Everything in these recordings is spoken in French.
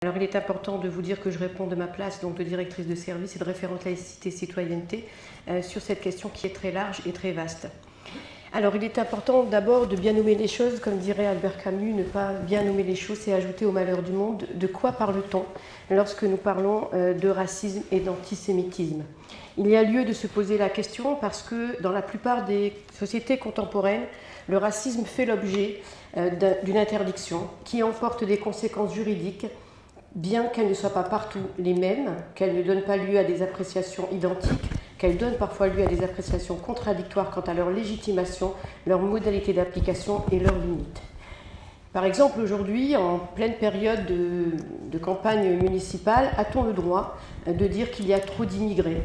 Alors il est important de vous dire que je réponds de ma place, donc de directrice de service et de référente laïcité citoyenneté, sur cette question qui est très large et très vaste. Alors il est important d'abord de bien nommer les choses, comme dirait Albert Camus, ne pas bien nommer les choses, c'est ajouter au malheur du monde. De quoi parle-t-on lorsque nous parlons de racisme et d'antisémitisme? Il y a lieu de se poser la question parce que dans la plupart des sociétés contemporaines, le racisme fait l'objet d'une interdiction qui emporte des conséquences juridiques, bien qu'elles ne soient pas partout les mêmes, qu'elles ne donnent pas lieu à des appréciations identiques, qu'elles donnent parfois lieu à des appréciations contradictoires quant à leur légitimation, leur modalité d'application et leurs limites. Par exemple, aujourd'hui, en pleine période de campagne municipale, a-t-on le droit de dire qu'il y a trop d'immigrés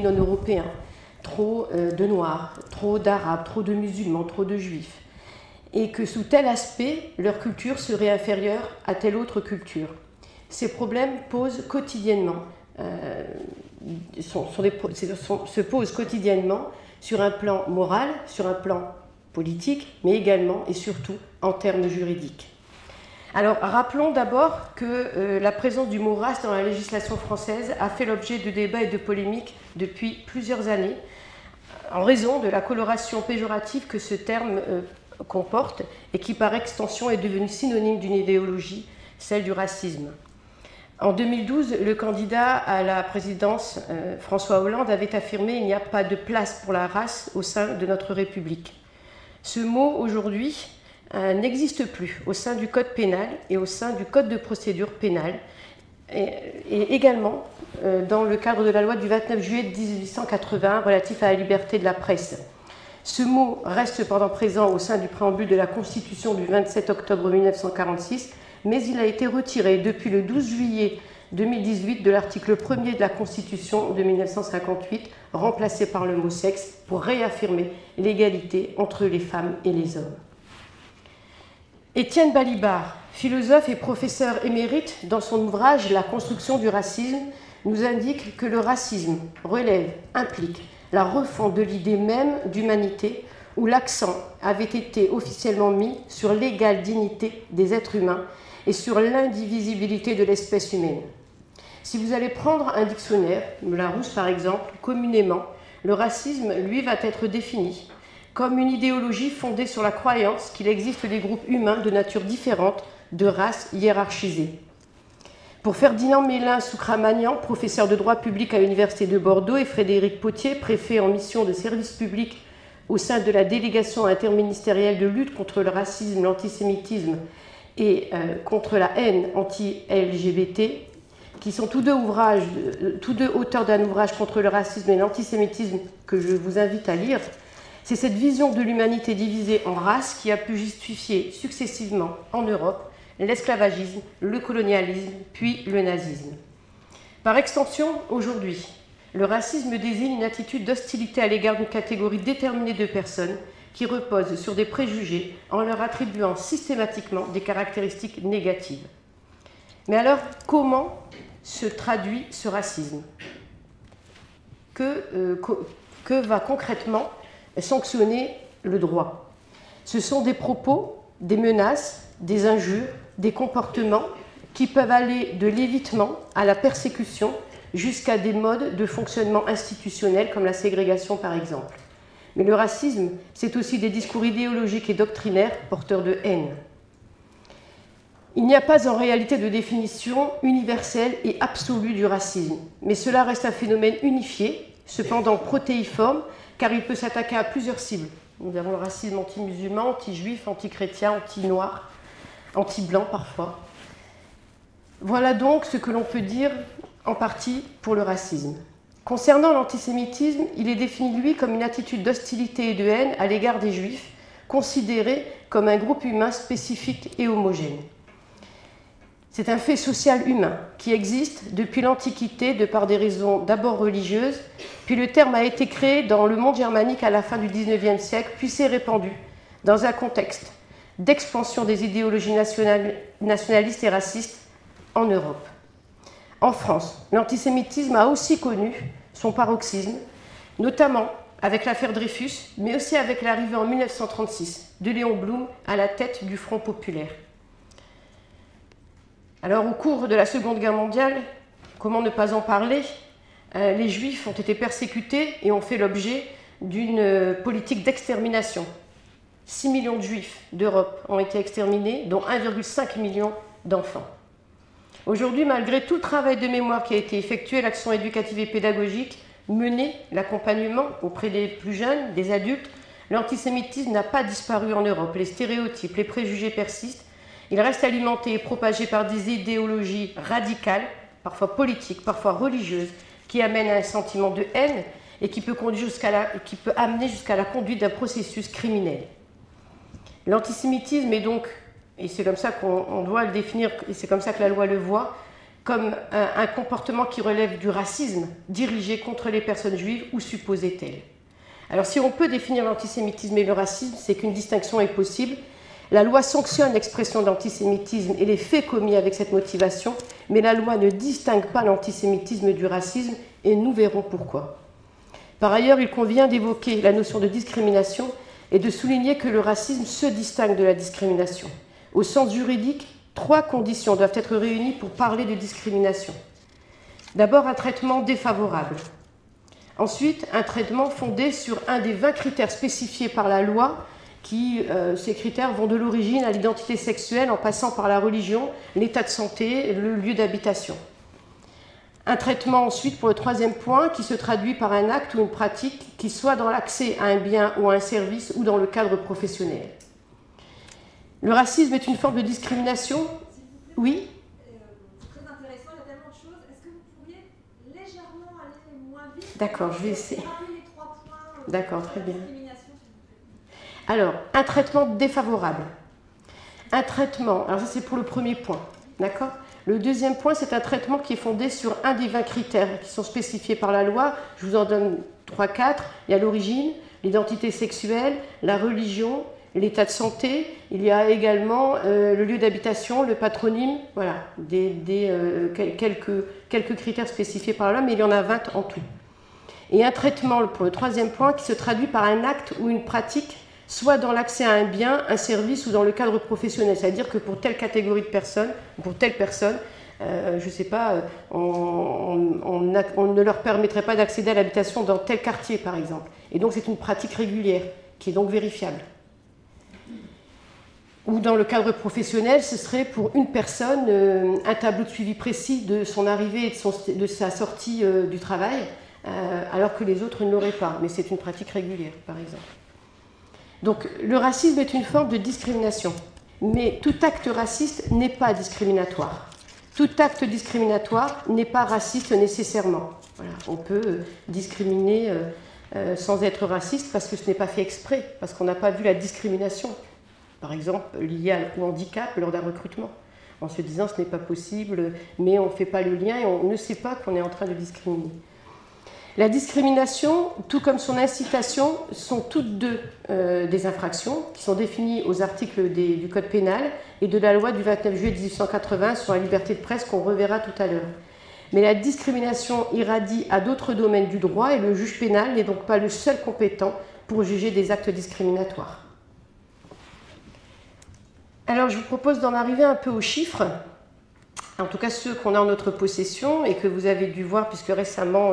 non européens, trop de Noirs, trop d'Arabes, trop de musulmans, trop de Juifs, et que sous tel aspect, leur culture serait inférieure à telle autre culture? Ces problèmes posent quotidiennement, se posent quotidiennement sur un plan moral, sur un plan politique, mais également et surtout en termes juridiques. Alors, rappelons d'abord que la présence du mot race dans la législation française a fait l'objet de débats et de polémiques depuis plusieurs années, en raison de la coloration péjorative que ce terme comporte et qui par extension est devenu synonyme d'une idéologie, celle du racisme. En 2012, le candidat à la présidence, François Hollande, avait affirmé « Il n'y a pas de place pour la race au sein de notre République ». Ce mot, aujourd'hui, n'existe plus au sein du Code pénal et au sein du Code de procédure pénale, et également dans le cadre de la loi du 29 juillet 1880 relatif à la liberté de la presse. Ce mot reste cependant présent au sein du préambule de la Constitution du 27 octobre 1946, mais il a été retiré depuis le 12 juillet 2018 de l'article 1er de la Constitution de 1958, remplacé par le mot sexe, pour réaffirmer l'égalité entre les femmes et les hommes. Étienne Balibar, philosophe et professeur émérite, dans son ouvrage « La construction du racisme », nous indique que le racisme implique la refonte de l'idée même d'humanité, où l'accent avait été officiellement mis sur l'égale dignité des êtres humains et sur l'indivisibilité de l'espèce humaine. Si vous allez prendre un dictionnaire, le Larousse par exemple, communément, le racisme, lui, va être défini comme une idéologie fondée sur la croyance qu'il existe des groupes humains de nature différente, de races hiérarchisées. Pour Ferdinand Mélin-Soucramagnan, professeur de droit public à l'Université de Bordeaux, et Frédéric Potier, préfet en mission de service public au sein de la délégation interministérielle de lutte contre le racisme, l'antisémitisme et contre la haine anti-LGBT, qui sont tous deux auteurs d'un ouvrage contre le racisme et l'antisémitisme que je vous invite à lire, c'est cette vision de l'humanité divisée en races qui a pu justifier successivement en Europe l'esclavagisme, le colonialisme, puis le nazisme. Par extension, aujourd'hui, le racisme désigne une attitude d'hostilité à l'égard d'une catégorie déterminée de personnes qui reposent sur des préjugés en leur attribuant systématiquement des caractéristiques négatives. Mais alors, comment se traduit ce racisme? Que va concrètement sanctionner le droit? Ce sont des propos, des menaces, des injures, des comportements qui peuvent aller de l'évitement à la persécution jusqu'à des modes de fonctionnement institutionnels comme la ségrégation par exemple. Mais le racisme, c'est aussi des discours idéologiques et doctrinaires porteurs de haine. Il n'y a pas en réalité de définition universelle et absolue du racisme, mais cela reste un phénomène unifié, cependant protéiforme, car il peut s'attaquer à plusieurs cibles. Nous avons le racisme anti-musulman, anti-juif, anti-chrétien, anti-noir, anti-blanc parfois. Voilà donc ce que l'on peut dire en partie pour le racisme. Concernant l'antisémitisme, il est défini, lui, comme une attitude d'hostilité et de haine à l'égard des juifs, considérés comme un groupe humain spécifique et homogène. C'est un fait social humain qui existe depuis l'Antiquité de par des raisons d'abord religieuses, puis le terme a été créé dans le monde germanique à la fin du XIXe siècle, puis s'est répandu dans un contexte d'expansion des idéologies nationalistes et racistes en Europe. En France, l'antisémitisme a aussi connu son paroxysme, notamment avec l'affaire Dreyfus, mais aussi avec l'arrivée en 1936 de Léon Blum à la tête du Front populaire. Alors, au cours de la Seconde Guerre mondiale, comment ne pas en parler, les Juifs ont été persécutés et ont fait l'objet d'une politique d'extermination. 6 millions de Juifs d'Europe ont été exterminés, dont 1,5 million d'enfants. Aujourd'hui, malgré tout le travail de mémoire qui a été effectué, l'action éducative et pédagogique menée, l'accompagnement auprès des plus jeunes, des adultes, l'antisémitisme n'a pas disparu en Europe. Les stéréotypes, les préjugés persistent. Ils restent alimentés et propagés par des idéologies radicales, parfois politiques, parfois religieuses, qui amènent à un sentiment de haine et qui peut amener jusqu'à la conduite d'un processus criminel. L'antisémitisme est donc, et c'est comme ça qu'on doit le définir, et c'est comme ça que la loi le voit, comme un comportement qui relève du racisme dirigé contre les personnes juives ou supposées telles. Alors si on peut définir l'antisémitisme et le racisme, c'est qu'une distinction est possible. La loi sanctionne l'expression d'antisémitisme et les faits commis avec cette motivation, mais la loi ne distingue pas l'antisémitisme du racisme, et nous verrons pourquoi. Par ailleurs, il convient d'évoquer la notion de discrimination et de souligner que le racisme se distingue de la discrimination. Au sens juridique, 3 conditions doivent être réunies pour parler de discrimination. D'abord, un traitement défavorable. Ensuite, un traitement fondé sur un des 20 critères spécifiés par la loi. Ces critères vont de l'origine à l'identité sexuelle en passant par la religion, l'état de santé, le lieu d'habitation. Un traitement ensuite pour le 3e point qui se traduit par un acte ou une pratique qui soit dans l'accès à un bien ou à un service ou dans le cadre professionnel. Le racisme est une forme de discrimination. Oui. C'est très intéressant, il y a tellement de choses. Est-ce que vous pourriez légèrement aller moins vite? D'accord, je vais essayer. Les 3 points. D'accord, très bien. Alors, un traitement défavorable. Un traitement, alors ça c'est pour le premier point, d'accord? Le deuxième point, c'est un traitement qui est fondé sur un des 20 critères qui sont spécifiés par la loi. Je vous en donne 3-4. Il y a l'origine, l'identité sexuelle, la religion, l'état de santé. Il y a également le lieu d'habitation, le patronyme. Voilà, quelques critères spécifiés par la loi, mais il y en a 20 en tout. Et un traitement, pour le 3e point, qui se traduit par un acte ou une pratique, soit dans l'accès à un bien, un service ou dans le cadre professionnel. C'est-à-dire que pour telle catégorie de personnes, pour telle personne, je ne sais pas, on ne leur permettrait pas d'accéder à l'habitation dans tel quartier, par exemple. Et donc c'est une pratique régulière, qui est donc vérifiable. Ou dans le cadre professionnel, ce serait pour une personne un tableau de suivi précis de son arrivée et de sa sortie du travail, alors que les autres ne l'auraient pas. Mais c'est une pratique régulière, par exemple. Donc le racisme est une forme de discrimination, mais tout acte raciste n'est pas discriminatoire. Tout acte discriminatoire n'est pas raciste nécessairement. Voilà. On peut discriminer sans être raciste parce que ce n'est pas fait exprès, parce qu'on n'a pas vu la discrimination, par exemple liée au handicap lors d'un recrutement, en se disant ce n'est pas possible, mais on ne fait pas le lien et on ne sait pas qu'on est en train de discriminer. La discrimination, tout comme son incitation, sont toutes deux des infractions qui sont définies aux articles du Code pénal et de la loi du 29 juillet 1880 sur la liberté de presse qu'on reverra tout à l'heure. Mais la discrimination irradie à d'autres domaines du droit et le juge pénal n'est donc pas le seul compétent pour juger des actes discriminatoires. Alors je vous propose d'en arriver un peu aux chiffres. En tout cas ceux qu'on a en notre possession et que vous avez dû voir puisque récemment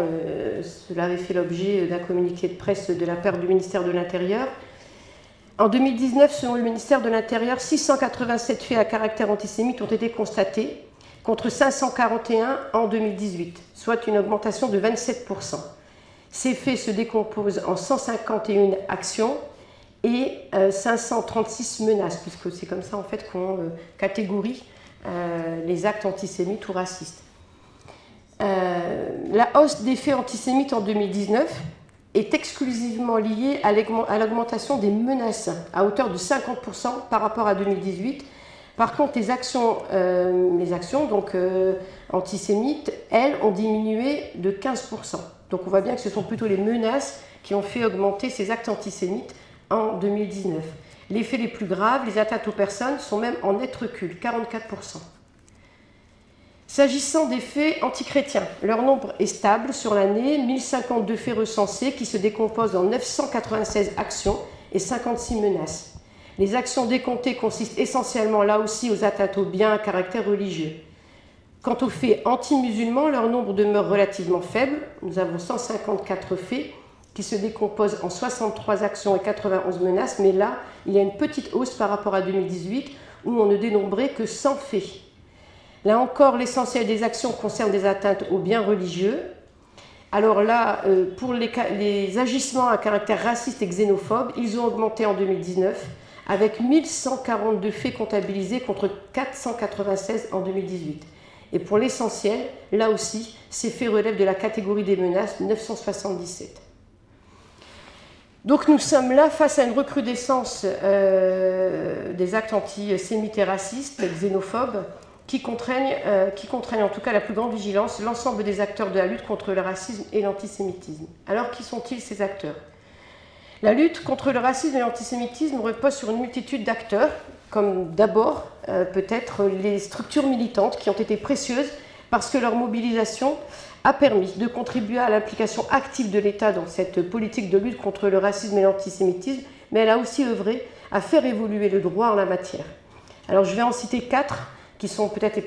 cela avait fait l'objet d'un communiqué de presse de la part du ministère de l'Intérieur. En 2019, selon le ministère de l'Intérieur, 687 faits à caractère antisémite ont été constatés contre 541 en 2018, soit une augmentation de 27%. Ces faits se décomposent en 151 actions et 536 menaces, puisque c'est comme ça en fait qu'on catégorie les actes antisémites ou racistes. La hausse des faits antisémites en 2019 est exclusivement liée à l'augmentation des menaces à hauteur de 50% par rapport à 2018. Par contre, les actions antisémites, elles, ont diminué de 15%. Donc on voit bien que ce sont plutôt les menaces qui ont fait augmenter ces actes antisémites en 2019. Les faits les plus graves, les atteintes aux personnes, sont même en net recul, 44%. S'agissant des faits antichrétiens, leur nombre est stable sur l'année, 1052 faits recensés qui se décomposent en 996 actions et 56 menaces. Les actions décomptées consistent essentiellement là aussi aux atteintes aux biens à caractère religieux. Quant aux faits anti-musulmans, leur nombre demeure relativement faible. Nous avons 154 faits qui se décomposent en 63 actions et 91 menaces, mais là, il y a une petite hausse par rapport à 2018, où on ne dénombrait que 100 faits. Là encore, l'essentiel des actions concerne des atteintes aux biens religieux. Alors là, pour les agissements à caractère raciste et xénophobe, ils ont augmenté en 2019, avec 1142 faits comptabilisés contre 496 en 2018. Et pour l'essentiel, là aussi, ces faits relèvent de la catégorie des menaces 977. Donc nous sommes là face à une recrudescence des actes antisémites et racistes, xénophobes, qui contraignent en tout cas la plus grande vigilance l'ensemble des acteurs de la lutte contre le racisme et l'antisémitisme. Alors qui sont-ils ces acteurs? La lutte contre le racisme et l'antisémitisme repose sur une multitude d'acteurs, comme d'abord peut-être les structures militantes qui ont été précieuses parce que leur mobilisation a permis de contribuer à l'implication active de l'État dans cette politique de lutte contre le racisme et l'antisémitisme, mais elle a aussi œuvré à faire évoluer le droit en la matière. Alors je vais en citer 4 qui sont peut-être les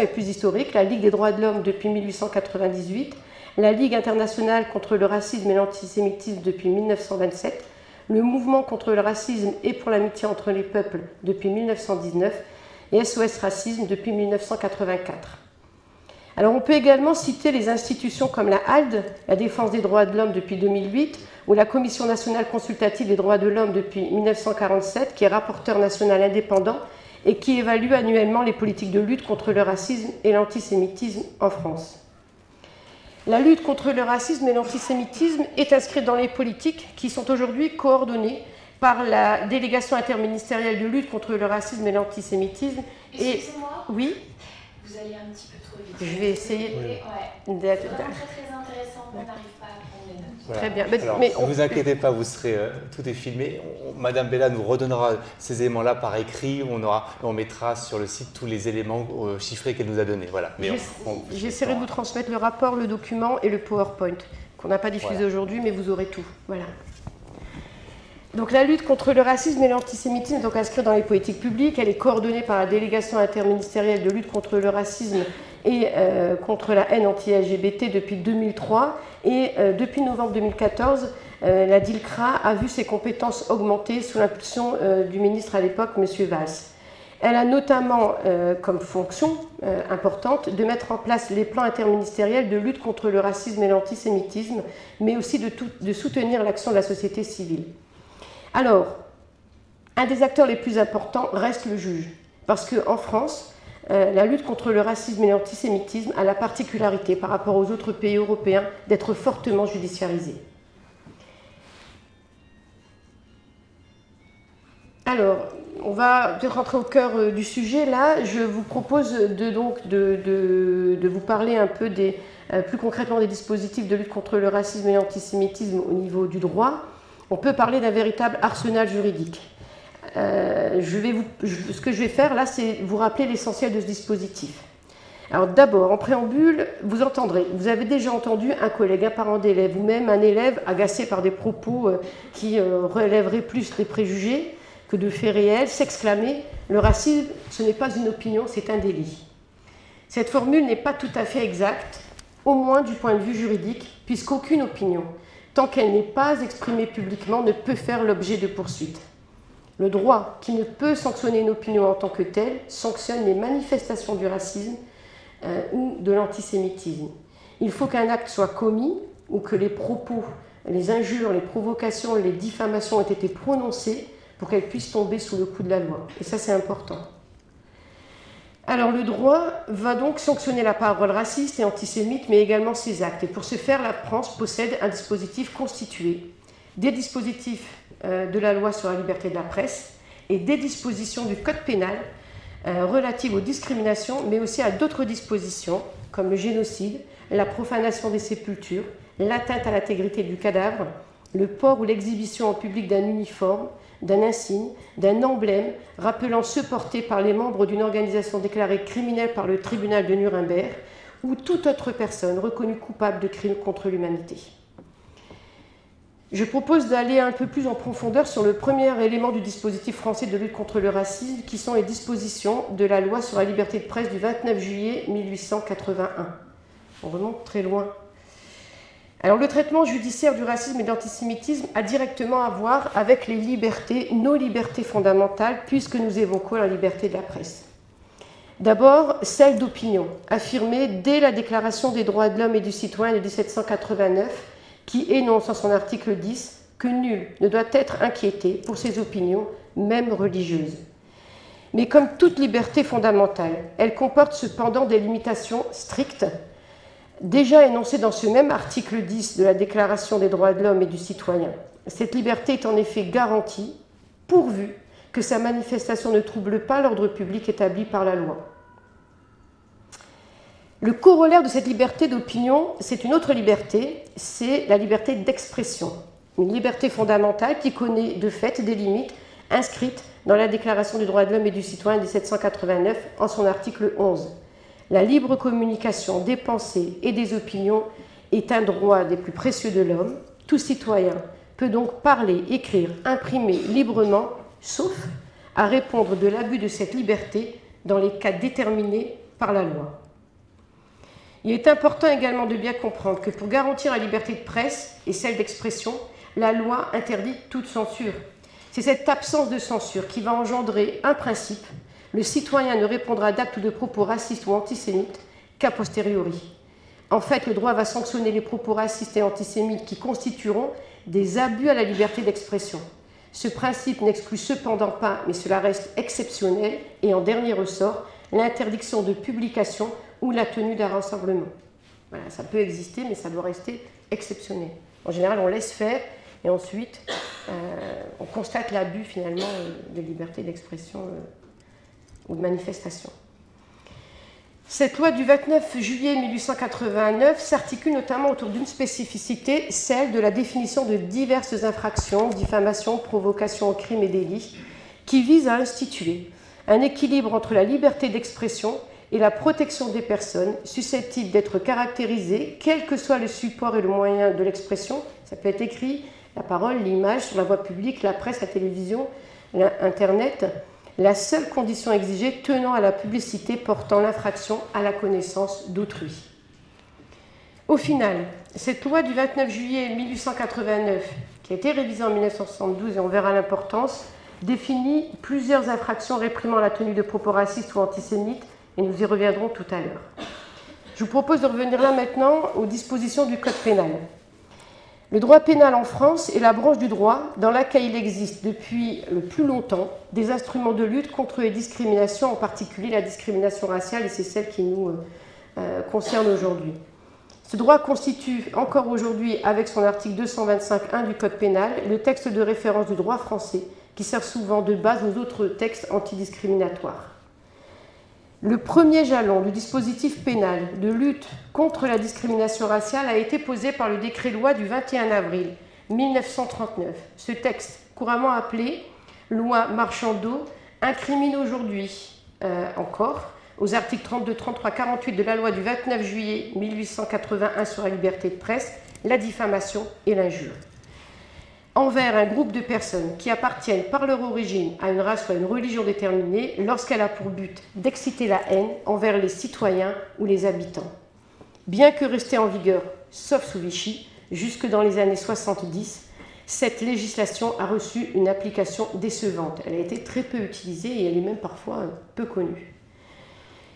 plus historiques: la Ligue des droits de l'homme depuis 1898, la Ligue internationale contre le racisme et l'antisémitisme depuis 1927, le mouvement contre le racisme et pour l'amitié entre les peuples depuis 1919 et SOS Racisme depuis 1984. Alors on peut également citer les institutions comme la HALD, la défense des droits de l'homme depuis 2008, ou la Commission nationale consultative des droits de l'homme depuis 1947, qui est rapporteur national indépendant et qui évalue annuellement les politiques de lutte contre le racisme et l'antisémitisme en France. La lutte contre le racisme et l'antisémitisme est inscrite dans les politiques qui sont aujourd'hui coordonnées par la délégation interministérielle de lutte contre le racisme et l'antisémitisme. Excusez-moi. Oui. Vous allez un petit peu trop vite. Je vais essayer d'être. C'est vraiment très intéressant, on n'arrive pas à prendre les notes. Voilà. Très bien. Alors, ne vous inquiétez pas, vous serez, tout est filmé. Madame Bella nous redonnera ces éléments-là par écrit. On mettra sur le site tous les éléments chiffrés qu'elle nous a donnés. Voilà. J'essaierai de vous transmettre le rapport, le document et le PowerPoint qu'on n'a pas diffusé aujourd'hui, mais vous aurez tout. Voilà. Donc la lutte contre le racisme et l'antisémitisme est donc inscrite dans les politiques publiques. Elle est coordonnée par la délégation interministérielle de lutte contre le racisme et contre la haine anti-LGBT depuis 2003. Et depuis novembre 2014, la DILCRA a vu ses compétences augmenter sous l'impulsion du ministre à l'époque, M. Valls. Elle a notamment comme fonction importante de mettre en place les plans interministériels de lutte contre le racisme et l'antisémitisme, mais aussi de soutenir l'action de la société civile. Alors, un des acteurs les plus importants reste le juge, parce qu'en France, la lutte contre le racisme et l'antisémitisme a la particularité, par rapport aux autres pays européens, d'être fortement judiciarisée. Alors, on va peut-être rentrer au cœur du sujet. Là, je vous propose de vous parler un peu plus concrètement des dispositifs de lutte contre le racisme et l'antisémitisme au niveau du droit. On peut parler d'un véritable arsenal juridique. Ce que je vais faire là, c'est vous rappeler l'essentiel de ce dispositif. Alors d'abord, en préambule, vous avez déjà entendu un collègue, un parent d'élève, ou même un élève agacé par des propos qui relèveraient plus des préjugés que de faits réels, s'exclamer « le racisme, ce n'est pas une opinion, c'est un délit ». Cette formule n'est pas tout à fait exacte, au moins du point de vue juridique, puisqu'aucune opinion, tant qu'elle n'est pas exprimée publiquement, ne peut faire l'objet de poursuites. Le droit, qui ne peut sanctionner une opinion en tant que telle, sanctionne les manifestations du racisme ou de l'antisémitisme. Il faut qu'un acte soit commis ou que les propos, les injures, les provocations, les diffamations aient été prononcées pour qu'elles puissent tomber sous le coup de la loi. Et ça, c'est important. Alors, le droit va donc sanctionner la parole raciste et antisémite, mais également ses actes. Et pour ce faire, la France possède un dispositif constitué des dispositifs de la loi sur la liberté de la presse et des dispositions du code pénal relatives aux discriminations, mais aussi à d'autres dispositions, comme le génocide, la profanation des sépultures, l'atteinte à l'intégrité du cadavre, le port ou l'exhibition en public d'un uniforme, d'un insigne, d'un emblème rappelant ceux portés par les membres d'une organisation déclarée criminelle par le tribunal de Nuremberg ou toute autre personne reconnue coupable de crimes contre l'humanité. Je propose d'aller un peu plus en profondeur sur le premier élément du dispositif français de lutte contre le racisme, qui sont les dispositions de la loi sur la liberté de presse du 29 juillet 1881. On remonte très loin. Alors, le traitement judiciaire du racisme et de l'antisémitisme a directement à voir avec les libertés, nos libertés fondamentales, puisque nous évoquons la liberté de la presse. D'abord, celle d'opinion, affirmée dès la Déclaration des droits de l'homme et du citoyen de 1789, qui énonce en son article 10 que nul ne doit être inquiété pour ses opinions, même religieuses. Mais comme toute liberté fondamentale, elle comporte cependant des limitations strictes, déjà énoncées dans ce même article 10 de la Déclaration des droits de l'homme et du citoyen. Cette liberté est en effet garantie, pourvu que sa manifestation ne trouble pas l'ordre public établi par la loi. Le corollaire de cette liberté d'opinion, c'est une autre liberté, c'est la liberté d'expression. Une liberté fondamentale qui connaît de fait des limites inscrites dans la Déclaration des droits de l'homme et du citoyen de 1789 en son article 11. La libre communication des pensées et des opinions est un droit des plus précieux de l'homme. Tout citoyen peut donc parler, écrire, imprimer librement, sauf à répondre de l'abus de cette liberté dans les cas déterminés par la loi. Il est important également de bien comprendre que pour garantir la liberté de presse et celle d'expression, la loi interdit toute censure. C'est cette absence de censure qui va engendrer un principe: le citoyen ne répondra d'actes ou de propos racistes ou antisémites qu'a posteriori. En fait, le droit va sanctionner les propos racistes et antisémites qui constitueront des abus à la liberté d'expression. Ce principe n'exclut cependant pas, mais cela reste exceptionnel, et en dernier ressort, l'interdiction de publication ou la tenue d'un rassemblement. Voilà, ça peut exister, mais ça doit rester exceptionnel. En général, on laisse faire, et ensuite, on constate l'abus finalement de liberté d'expression ou de manifestation. Cette loi du 29 juillet 1889 s'articule notamment autour d'une spécificité, celle de la définition de diverses infractions, diffamation, provocation au crime et délit, qui vise à instituer un équilibre entre la liberté d'expression et la protection des personnes susceptibles d'être caractérisées, quel que soit le support et le moyen de l'expression. Ça peut être écrit, la parole, l'image, sur la voie publique, la presse, la télévision, Internet. La seule condition exigée tenant à la publicité portant l'infraction à la connaissance d'autrui. Au final, cette loi du 29 juillet 1889, qui a été révisée en 1972 et on verra l'importance, définit plusieurs infractions réprimant la tenue de propos racistes ou antisémites, et nous y reviendrons tout à l'heure. Je vous propose de revenir là maintenant aux dispositions du Code pénal. Le droit pénal en France est la branche du droit dans laquelle il existe depuis le plus longtemps des instruments de lutte contre les discriminations, en particulier la discrimination raciale, et c'est celle qui nous concerne aujourd'hui. Ce droit constitue encore aujourd'hui, avec son article 225.1 du Code pénal, le texte de référence du droit français qui sert souvent de base aux autres textes antidiscriminatoires. Le premier jalon du dispositif pénal de lutte contre la discrimination raciale a été posé par le décret-loi du 21 avril 1939. Ce texte, couramment appelé loi Marchandeau, incrimine aujourd'hui encore, aux articles 32, 33, 48 de la loi du 29 juillet 1881 sur la liberté de presse, la diffamation et l'injure envers un groupe de personnes qui appartiennent par leur origine à une race ou à une religion déterminée lorsqu'elle a pour but d'exciter la haine envers les citoyens ou les habitants. Bien que restée en vigueur, sauf sous Vichy, jusque dans les années 70, cette législation a reçu une application décevante. Elle a été très peu utilisée et elle est même parfois peu connue.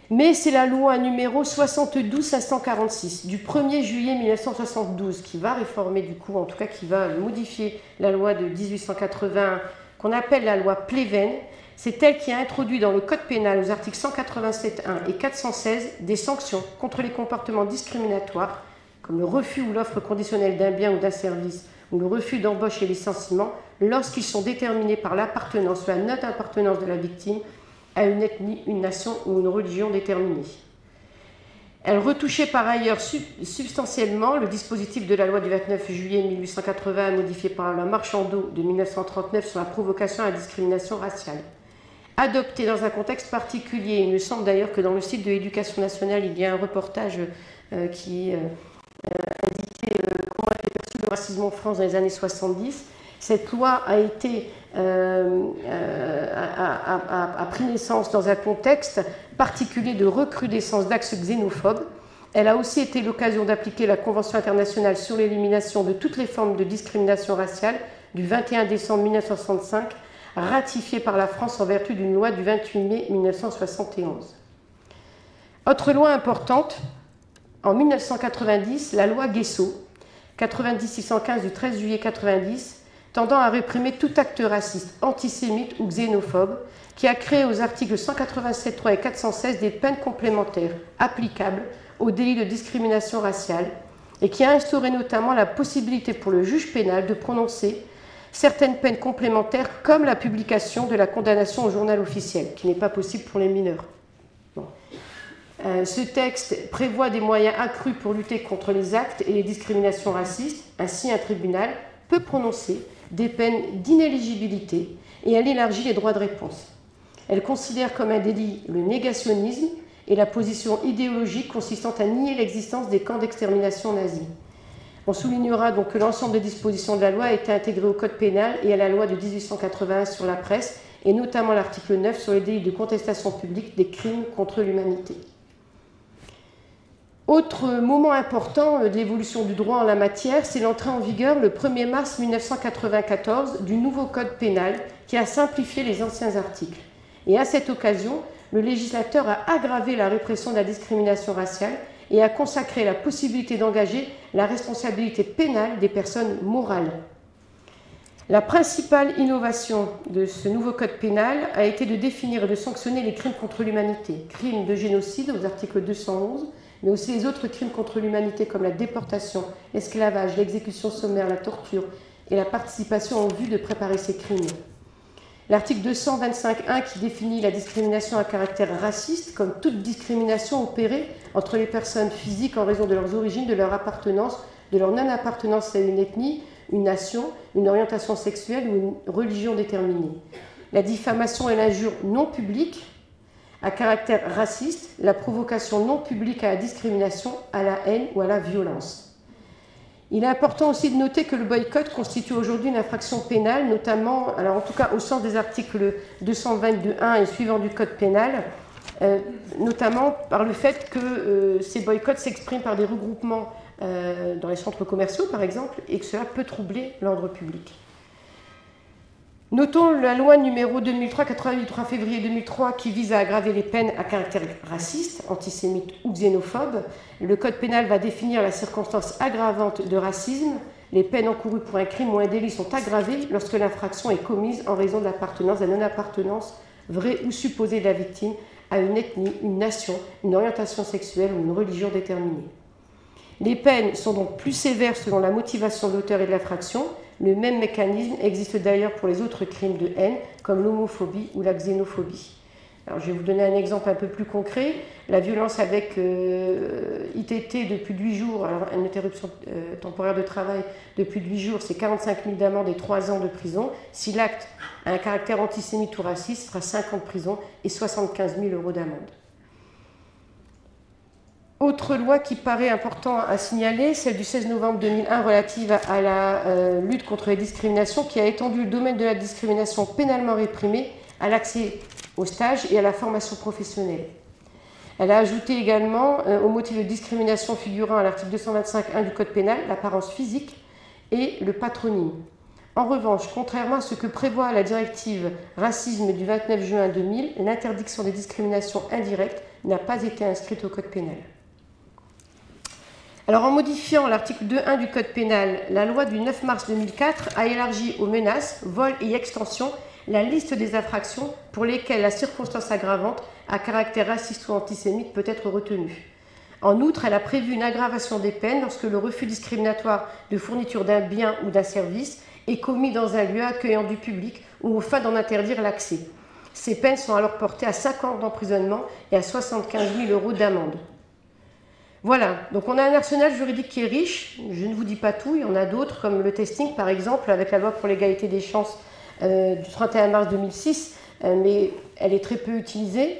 Mais c'est la loi numéro 72-546 du 1er juillet 1972 qui va réformer du coup, en tout cas qui va modifier la loi de 1880 qu'on appelle la loi Pleven. C'est elle qui a introduit dans le Code pénal aux articles 187.1 et 416 des sanctions contre les comportements discriminatoires comme le refus ou l'offre conditionnelle d'un bien ou d'un service ou le refus d'embauche et licenciement lorsqu'ils sont déterminés par l'appartenance ou la non-appartenance de la victime à une ethnie, une nation ou une religion déterminée. Elle retouchait par ailleurs substantiellement le dispositif de la loi du 29 juillet 1880 modifié par la loi Marchandeau de 1939 sur la provocation à la discrimination raciale. Adoptée dans un contexte particulier, il me semble d'ailleurs que dans le site de l'Éducation nationale, il y a un reportage qui indiquait comment était perçu le racisme en France dans les années 70. Cette loi a pris naissance dans un contexte particulier de recrudescence d'actes xénophobes. Elle a aussi été l'occasion d'appliquer la Convention internationale sur l'élimination de toutes les formes de discrimination raciale du 21 décembre 1965, ratifiée par la France en vertu d'une loi du 28 mai 1971. Autre loi importante, en 1990, la loi Guesso, 90-615 du 13 juillet 90, tendant à réprimer tout acte raciste, antisémite ou xénophobe, qui a créé aux articles 187.3 et 416 des peines complémentaires applicables au délit de discrimination raciale et qui a instauré notamment la possibilité pour le juge pénal de prononcer certaines peines complémentaires comme la publication de la condamnation au journal officiel, qui n'est pas possible pour les mineurs. Bon. Ce texte prévoit des moyens accrus pour lutter contre les actes et les discriminations racistes. Ainsi, un tribunal peut prononcer des peines d'inéligibilité et elle élargit les droits de réponse. Elle considère comme un délit le négationnisme et la position idéologique consistant à nier l'existence des camps d'extermination nazis. On soulignera donc que l'ensemble des dispositions de la loi a été intégré au Code pénal et à la loi de 1881 sur la presse, et notamment l'article 9 sur les délits de contestation publique des crimes contre l'humanité. Autre moment important de l'évolution du droit en la matière, c'est l'entrée en vigueur le 1er mars 1994 du nouveau Code pénal qui a simplifié les anciens articles. Et à cette occasion, le législateur a aggravé la répression de la discrimination raciale et a consacré la possibilité d'engager la responsabilité pénale des personnes morales. La principale innovation de ce nouveau code pénal a été de définir et de sanctionner les crimes contre l'humanité, crimes de génocide aux articles 211, mais aussi les autres crimes contre l'humanité comme la déportation, l'esclavage, l'exécution sommaire, la torture et la participation en vue de préparer ces crimes. L'article 225.1 qui définit la discrimination à caractère raciste comme toute discrimination opérée entre les personnes physiques en raison de leurs origines, de leur appartenance, de leur non-appartenance à une ethnie, une nation, une orientation sexuelle ou une religion déterminée. La diffamation et l'injure non publique à caractère raciste, la provocation non publique à la discrimination, à la haine ou à la violence. Il est important aussi de noter que le boycott constitue aujourd'hui une infraction pénale, notamment, alors en tout cas au sens des articles 222.1 et suivants du Code pénal, notamment par le fait que ces boycotts s'expriment par des regroupements dans les centres commerciaux, par exemple, et que cela peut troubler l'ordre public. Notons la loi numéro 2003-88 du 3 février 2003 qui vise à aggraver les peines à caractère raciste, antisémite ou xénophobe. Le Code pénal va définir la circonstance aggravante de racisme. Les peines encourues pour un crime ou un délit sont aggravées lorsque l'infraction est commise en raison de l'appartenance, de la non-appartenance vraie ou supposée de la victime à une ethnie, une nation, une orientation sexuelle ou une religion déterminée. Les peines sont donc plus sévères selon la motivation de l'auteur et de l'infraction. Le même mécanisme existe d'ailleurs pour les autres crimes de haine, comme l'homophobie ou la xénophobie. Alors, je vais vous donner un exemple un peu plus concret. La violence avec ITT de plus de 8 jours, alors une interruption temporaire de travail de plus de 8 jours, c'est 45 000 d'amende et 3 ans de prison. Si l'acte a un caractère antisémite ou raciste, ce sera 5 ans de prison et 75 000 € d'amende. Autre loi qui paraît important à signaler, celle du 16 novembre 2001 relative à la lutte contre les discriminations, qui a étendu le domaine de la discrimination pénalement réprimée à l'accès au stage et à la formation professionnelle. Elle a ajouté également, au motif de discrimination figurant à l'article 225.1 du Code pénal, l'apparence physique et le patronyme. En revanche, contrairement à ce que prévoit la directive racisme du 29 juin 2000, l'interdiction des discriminations indirectes n'a pas été inscrite au Code pénal. Alors, en modifiant l'article 2.1 du Code pénal, la loi du 9 mars 2004 a élargi aux menaces, vols et extorsions la liste des infractions pour lesquelles la circonstance aggravante à caractère raciste ou antisémite peut être retenue. En outre, elle a prévu une aggravation des peines lorsque le refus discriminatoire de fourniture d'un bien ou d'un service est commis dans un lieu accueillant du public ou aux fins d'en interdire l'accès. Ces peines sont alors portées à 5 ans d'emprisonnement et à 75 000 € d'amende. Voilà, donc on a un arsenal juridique qui est riche, je ne vous dis pas tout, il y en a d'autres comme le testing par exemple avec la loi pour l'égalité des chances du 31 mars 2006, mais elle est très peu utilisée.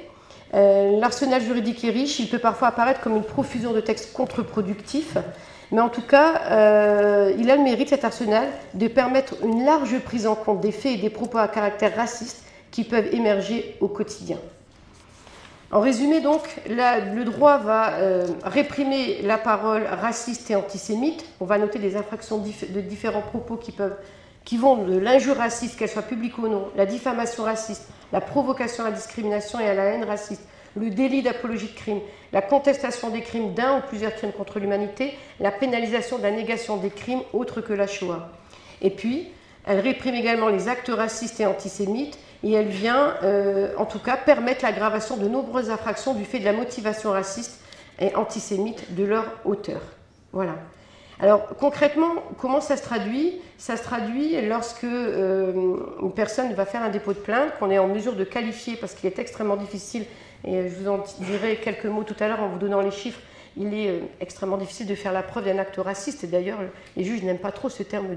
L'arsenal juridique est riche, il peut parfois apparaître comme une profusion de textes contre-productifs, mais en tout cas, il a le mérite, cet arsenal, de permettre une large prise en compte des faits et des propos à caractère raciste qui peuvent émerger au quotidien. En résumé, donc, le droit va réprimer la parole raciste et antisémite. On va noter des infractions de différents propos qui vont de l'injure raciste, qu'elle soit publique ou non, la diffamation raciste, la provocation à la discrimination et à la haine raciste, le délit d'apologie de crime, la contestation des crimes d'un ou plusieurs crimes contre l'humanité, la pénalisation de la négation des crimes autres que la Shoah. Et puis, elle réprime également les actes racistes et antisémites, et elle vient, en tout cas, permettre l'aggravation de nombreuses infractions du fait de la motivation raciste et antisémite de leur auteur. Voilà. Alors, concrètement, comment ça se traduit? Ça se traduit lorsque une personne va faire un dépôt de plainte, qu'on est en mesure de qualifier, parce qu'il est extrêmement difficile, et je vous en dirai quelques mots tout à l'heure en vous donnant les chiffres, il est extrêmement difficile de faire la preuve d'un acte raciste, et d'ailleurs, les juges n'aiment pas trop ce terme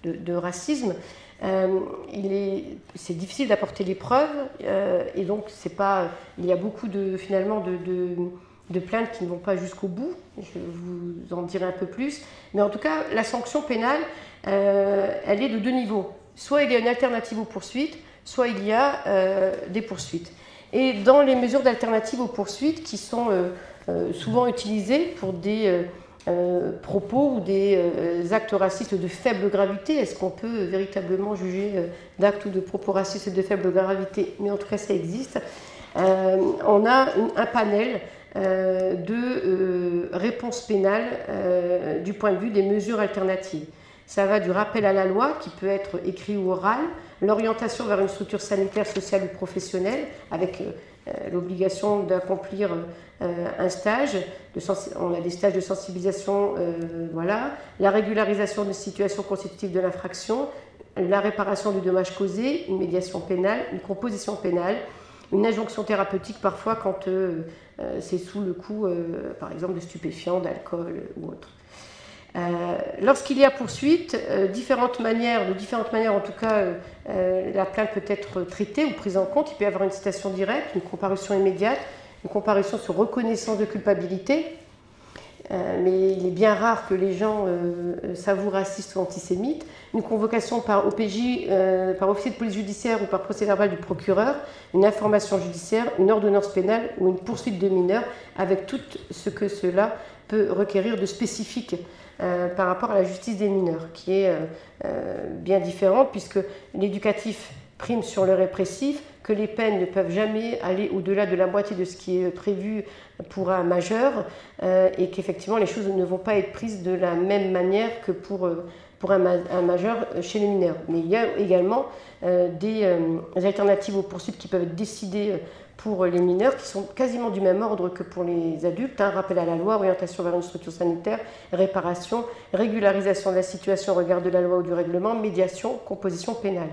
de racisme. C'est difficile d'apporter les preuves, et donc il y a beaucoup finalement de plaintes qui ne vont pas jusqu'au bout. Je vous en dirai un peu plus. Mais en tout cas, la sanction pénale, elle est de deux niveaux. Soit il y a une alternative aux poursuites, soit il y a des poursuites. Et dans les mesures d'alternative aux poursuites qui sont souvent utilisées pour des propos ou des actes racistes de faible gravité, est-ce qu'on peut véritablement juger d'actes ou de propos racistes de faible gravité? Mais en tout cas, ça existe. On a un panel de réponses pénales du point de vue des mesures alternatives. Ça va du rappel à la loi, qui peut être écrit ou oral, l'orientation vers une structure sanitaire, sociale ou professionnelle, avec l'obligation d'accomplir un stage, on a des stages de sensibilisation, voilà, la régularisation de situations constitutives de l'infraction, la réparation du dommage causé, une médiation pénale, une composition pénale, une injonction thérapeutique parfois quand c'est sous le coup, par exemple, de stupéfiants, d'alcool ou autre. Lorsqu'il y a poursuite, de différentes manières en tout cas, la plainte peut être traitée ou prise en compte. Il peut y avoir une citation directe, une comparution immédiate, une comparution sur reconnaissance de culpabilité, mais il est bien rare que les gens s'avouent racistes ou antisémites, une convocation par OPJ, par officier de police judiciaire ou par procès-verbal du procureur, une information judiciaire, une ordonnance pénale ou une poursuite de mineur, avec tout ce que cela peut requérir de spécifique par rapport à la justice des mineurs, qui est bien différente, puisque l'éducatif prime sur le répressif, que les peines ne peuvent jamais aller au-delà de la moitié de ce qui est prévu pour un majeur, et qu'effectivement les choses ne vont pas être prises de la même manière que pour un majeur chez les mineurs. Mais il y a également des alternatives aux poursuites qui peuvent être décidées pour les mineurs, qui sont quasiment du même ordre que pour les adultes, rappel à la loi, orientation vers une structure sanitaire, réparation, régularisation de la situation au regard de la loi ou du règlement, médiation, composition pénale.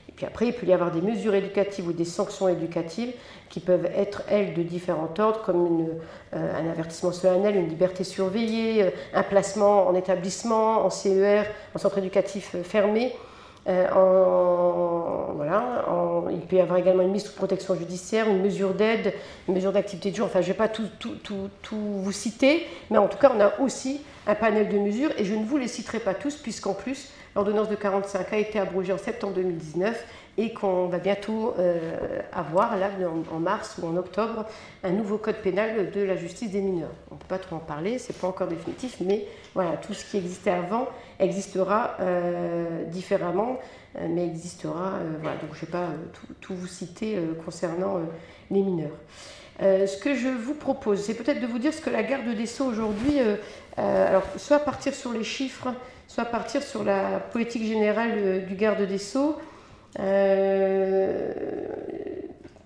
Et puis après, il peut y avoir des mesures éducatives ou des sanctions éducatives qui peuvent être, elles, de différents ordres, comme un avertissement solennel, une liberté surveillée, un placement en établissement, en CER, en centre éducatif fermé. Il peut y avoir également une mise sous protection judiciaire, une mesure d'aide, une mesure d'activité de jour. Enfin, je ne vais pas tout vous citer, mais en tout cas, on a aussi un panel de mesures, et je ne vous les citerai pas tous, puisqu'en plus, l'ordonnance de 45 a été abrogée en septembre 2019, et qu'on va bientôt avoir, là, en mars ou en octobre, un nouveau code pénal de la justice des mineurs. On ne peut pas trop en parler, ce n'est pas encore définitif, mais voilà, tout ce qui existait avant existera différemment, mais existera, voilà, donc je ne vais pas tout vous citer concernant les mineurs. Ce que je vous propose, c'est peut-être de vous dire ce que la garde des Sceaux aujourd'hui, alors soit partir sur les chiffres, soit partir sur la politique générale du garde des Sceaux.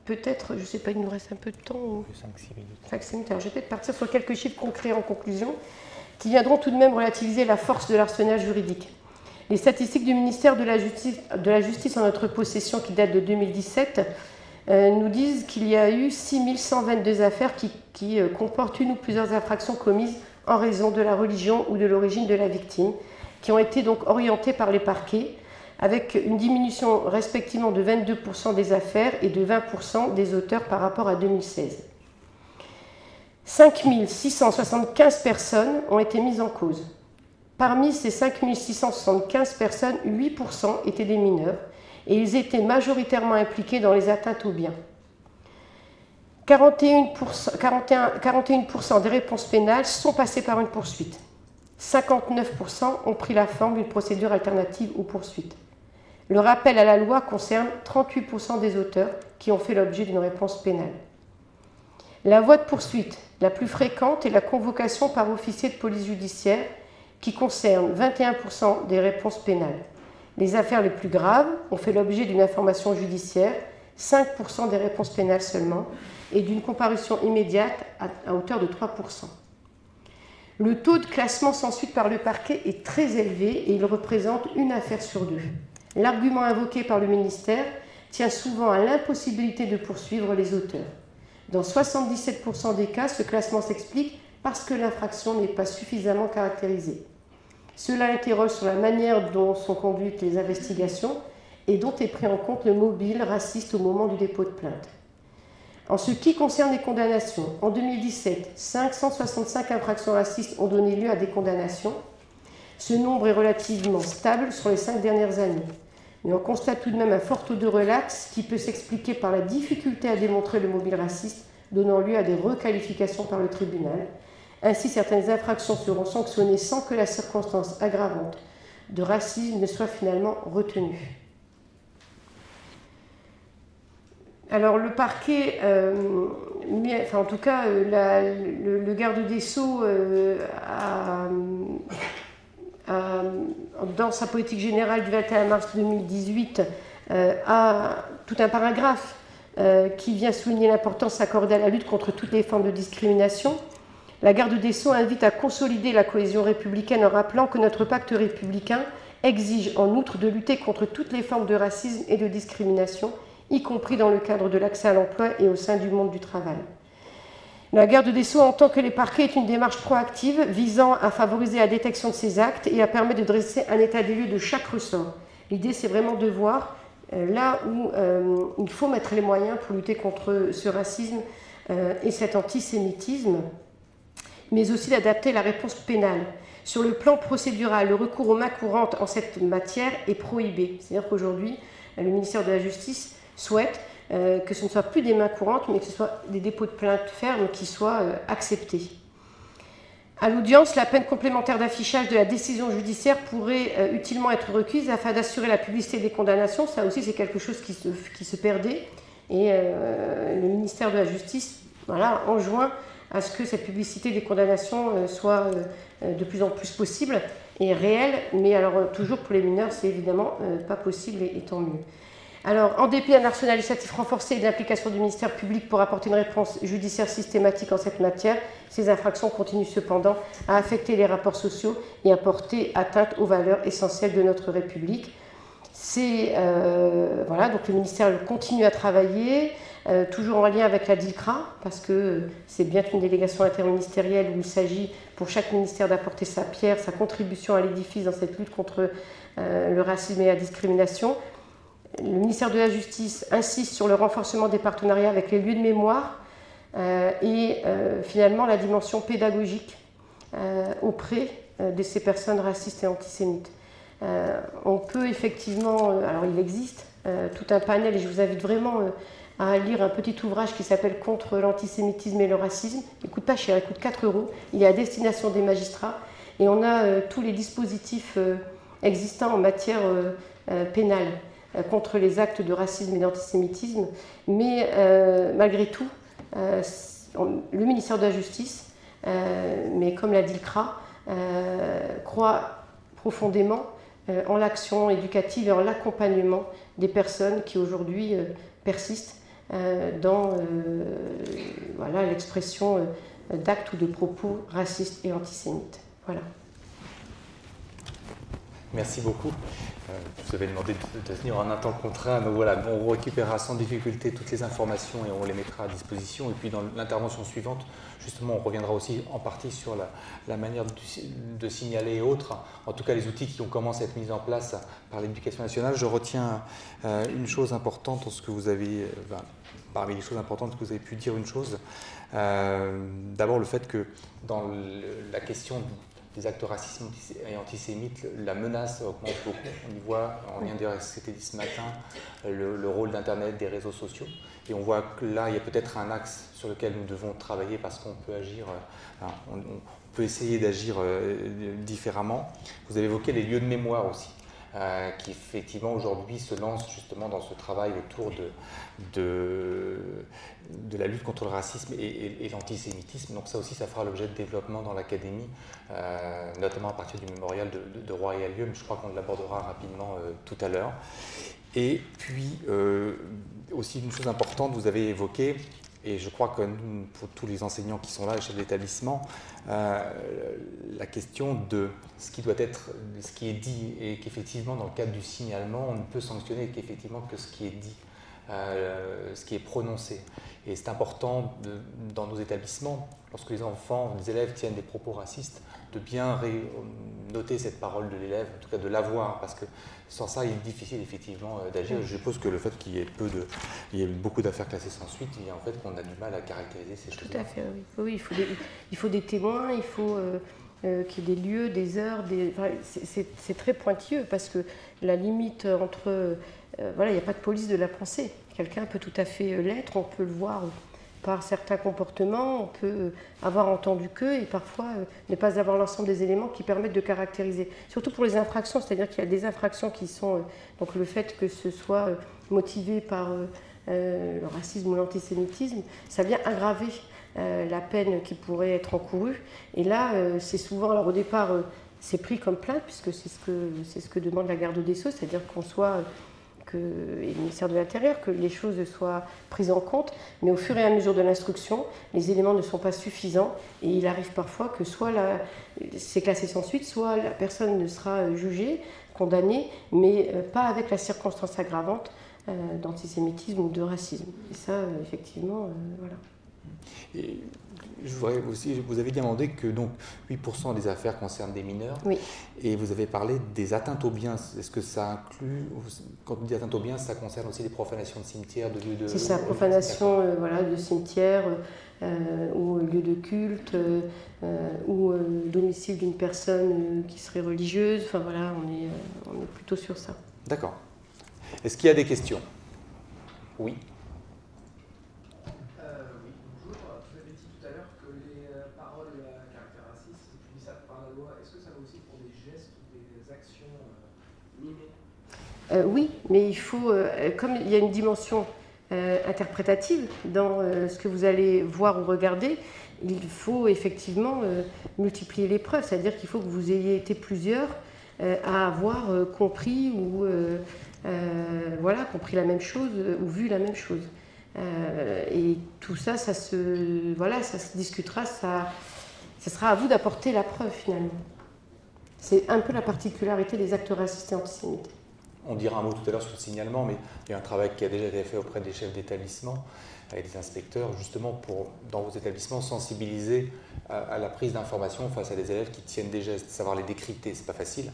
Peut-être, je ne sais pas, il nous reste un peu de temps. 5-6 minutes. 5-6 minutes. Alors, je vais peut-être partir sur quelques chiffres concrets en conclusion, qui viendront tout de même relativiser la force de l'arsenal juridique. Les statistiques du ministère de la Justice en notre possession, qui datent de 2017, nous disent qu'il y a eu 6122 affaires qui comportent une ou plusieurs infractions commises en raison de la religion ou de l'origine de la victime, qui ont été donc orientées par les parquets, avec une diminution respectivement de 22% des affaires et de 20% des auteurs par rapport à 2016. 5 675 personnes ont été mises en cause. Parmi ces 5 675 personnes, 8% étaient des mineurs et ils étaient majoritairement impliqués dans les atteintes aux biens. 41% des réponses pénales sont passées par une poursuite. 59% ont pris la forme d'une procédure alternative aux poursuites. Le rappel à la loi concerne 38% des auteurs qui ont fait l'objet d'une réponse pénale. La voie de poursuite la plus fréquente est la convocation par officier de police judiciaire qui concerne 21% des réponses pénales. Les affaires les plus graves ont fait l'objet d'une information judiciaire, 5% des réponses pénales seulement, et d'une comparution immédiate à hauteur de 3%. Le taux de classement sans suite par le parquet est très élevé et il représente une affaire sur deux. L'argument invoqué par le ministère tient souvent à l'impossibilité de poursuivre les auteurs. Dans 77% des cas, ce classement s'explique parce que l'infraction n'est pas suffisamment caractérisée. Cela interroge sur la manière dont sont conduites les investigations et dont est pris en compte le mobile raciste au moment du dépôt de plainte. En ce qui concerne les condamnations, en 2017, 565 infractions racistes ont donné lieu à des condamnations. Ce nombre est relativement stable sur les 5 dernières années. Mais on constate tout de même un fort taux de relax qui peut s'expliquer par la difficulté à démontrer le mobile raciste, donnant lieu à des requalifications par le tribunal. Ainsi, certaines infractions seront sanctionnées sans que la circonstance aggravante de racisme ne soit finalement retenue. Alors le parquet, en tout cas le garde des Sceaux dans sa politique générale du 21 mars 2018 a tout un paragraphe qui vient souligner l'importance accordée à la lutte contre toutes les formes de discrimination. La garde des Sceaux invite à consolider la cohésion républicaine en rappelant que notre pacte républicain exige en outre de lutter contre toutes les formes de racisme et de discrimination, y compris dans le cadre de l'accès à l'emploi et au sein du monde du travail. La garde des Sceaux entend que les parquets est une démarche proactive visant à favoriser la détection de ces actes et à permettre de dresser un état des lieux de chaque ressort. L'idée, c'est vraiment de voir là où il faut mettre les moyens pour lutter contre ce racisme et cet antisémitisme, mais aussi d'adapter la réponse pénale. Sur le plan procédural, le recours aux mains courantes en cette matière est prohibé. C'est-à-dire qu'aujourd'hui, le ministère de la Justice souhaite que ce ne soit plus des mains courantes, mais que ce soit des dépôts de plainte fermes qui soient acceptés. À l'audience, la peine complémentaire d'affichage de la décision judiciaire pourrait utilement être requise afin d'assurer la publicité des condamnations. Ça aussi, c'est quelque chose qui se perdait. Et le ministère de la Justice enjoint à ce que cette publicité des condamnations soit de plus en plus possible et réelle. Mais alors, toujours pour les mineurs, c'est évidemment pas possible et tant mieux. Alors, en dépit d'un arsenal législatif renforcé et de l'implication du ministère public pour apporter une réponse judiciaire systématique en cette matière, ces infractions continuent cependant à affecter les rapports sociaux et à porter atteinte aux valeurs essentielles de notre République. Donc le ministère continue à travailler, toujours en lien avec la DILCRA, parce que c'est bien une délégation interministérielle où il s'agit pour chaque ministère d'apporter sa pierre, sa contribution à l'édifice dans cette lutte contre le racisme et la discrimination. Le ministère de la Justice insiste sur le renforcement des partenariats avec les lieux de mémoire et finalement la dimension pédagogique auprès de ces personnes racistes et antisémites. On peut effectivement, alors il existe tout un panel et je vous invite vraiment à lire un petit ouvrage qui s'appelle « Contre l'antisémitisme et le racisme ». Il ne coûte pas cher, il coûte 4 €. Il est à destination des magistrats et on a tous les dispositifs existants en matière pénale contre les actes de racisme et d'antisémitisme, mais malgré tout, le ministère de la Justice, mais comme l'a dit le CRA, croit profondément en l'action éducative et en l'accompagnement des personnes qui aujourd'hui persistent dans l'expression d'actes ou de propos racistes et antisémites. Voilà. Merci beaucoup. Vous avez demandé de tenir en un temps contraint, donc voilà, on récupérera sans difficulté toutes les informations et on les mettra à disposition. Et puis dans l'intervention suivante, justement, on reviendra aussi en partie sur la manière de signaler et autres, en tout cas les outils qui ont commencé à être mis en place par l'Éducation nationale. Je retiens une chose importante dans ce que vous avez, parmi les choses importantes que vous avez pu dire une chose. D'abord le fait que dans la question des actes racistes et antisémites, la menace augmente beaucoup. On y voit, en lien d'ailleurs avec ce qui était dit ce matin, le rôle d'Internet, des réseaux sociaux. Et on voit que là, il y a peut-être un axe sur lequel nous devons travailler parce qu'on peut agir, on peut essayer d'agir différemment. Vous avez évoqué les lieux de mémoire aussi, qui effectivement aujourd'hui se lancent justement dans ce travail autour de la lutte contre le racisme et l'antisémitisme. Donc ça aussi, ça fera l'objet de développement dans l'académie, notamment à partir du mémorial de Roy et Allieu, mais je crois qu'on l'abordera rapidement tout à l'heure. Et puis aussi une chose importante, vous avez évoqué, et je crois que nous, pour tous les enseignants qui sont là, les chefs d'établissement, la question de ce qui doit être, ce qui est dit, et qu'effectivement dans le cadre du signalement, on ne peut sanctionner qu'effectivement que ce qui est dit, ce qui est prononcé. Et c'est important dans nos établissements, lorsque les enfants, les élèves tiennent des propos racistes, de bien noter cette parole de l'élève, en tout cas de l'avoir, parce que sans ça, il est difficile effectivement d'agir. Je suppose que le fait qu'il y ait beaucoup d'affaires classées sans suite, il y a en fait qu'on a du mal à caractériser ces choses. Tout à fait, oui. Il faut des témoins, il faut qu'il y ait des lieux, des heures, c'est très pointilleux parce que la limite entre... voilà, il n'y a pas de police de la pensée. Quelqu'un peut tout à fait l'être, on peut le voir par certains comportements, on peut avoir entendu que et parfois ne pas avoir l'ensemble des éléments qui permettent de caractériser. Surtout pour les infractions, c'est-à-dire qu'il y a des infractions qui sont... donc le fait que ce soit motivé par le racisme ou l'antisémitisme, ça vient aggraver la peine qui pourrait être encourue. Et là, c'est souvent... Alors au départ, c'est pris comme plainte, puisque c'est ce que demande la garde des Sceaux, c'est-à-dire qu'on soit... et le ministère de l'Intérieur, que les choses soient prises en compte, mais au fur et à mesure de l'instruction, les éléments ne sont pas suffisants et il arrive parfois que soit c'est classé sans suite, soit la personne ne sera jugée, condamnée, mais pas avec la circonstance aggravante d'antisémitisme ou de racisme. Et ça, effectivement, voilà. Et je voudrais aussi, vous avez demandé que donc 8% des affaires concernent des mineurs. Oui. Et vous avez parlé des atteintes aux biens. Est-ce que ça inclut, quand on dit atteintes aux biens, ça concerne aussi les profanations de cimetières, de lieux de... C'est ça, profanation voilà, de cimetières ou lieux de culte ou domicile d'une personne qui serait religieuse. Enfin voilà, on est plutôt sur ça. D'accord. Est-ce qu'il y a des questions? Oui. Oui, mais il faut, comme il y a une dimension interprétative dans ce que vous allez voir ou regarder, il faut effectivement multiplier les preuves, c'est-à-dire qu'il faut que vous ayez été plusieurs à avoir compris ou voilà, compris la même chose ou vu la même chose. Et tout ça, ça se discutera, ça sera à vous d'apporter la preuve finalement. C'est un peu la particularité des actes racistes et antisémites. On dira un mot tout à l'heure sur le signalement, mais il y a un travail qui a déjà été fait auprès des chefs d'établissement avec des inspecteurs, justement pour, dans vos établissements, sensibiliser à la prise d'informations face à des élèves qui tiennent des gestes, savoir les décrypter, c'est pas facile,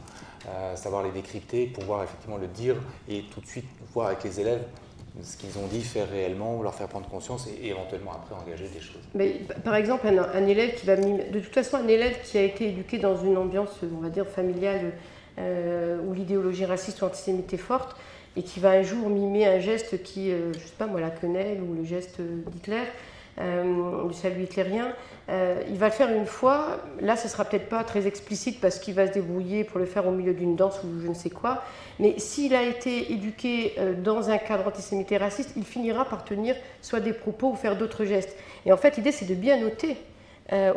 savoir les décrypter, pouvoir effectivement le dire et tout de suite voir avec les élèves ce qu'ils ont dit, faire réellement, ou leur faire prendre conscience et éventuellement après engager des choses. Mais, par exemple, un élève qui va de toute façon, un élève qui a été éduqué dans une ambiance, on va dire, familiale, où l'idéologie raciste ou antisémite est forte, et qui va un jour mimer un geste qui, je ne sais pas moi, la quenelle ou le geste d'Hitler, du salut hitlérien, il va le faire une fois, là ce ne sera peut-être pas très explicite parce qu'il va se débrouiller pour le faire au milieu d'une danse ou je ne sais quoi, mais s'il a été éduqué dans un cadre antisémite et raciste, il finira par tenir soit des propos ou faire d'autres gestes. Et en fait l'idée c'est de bien noter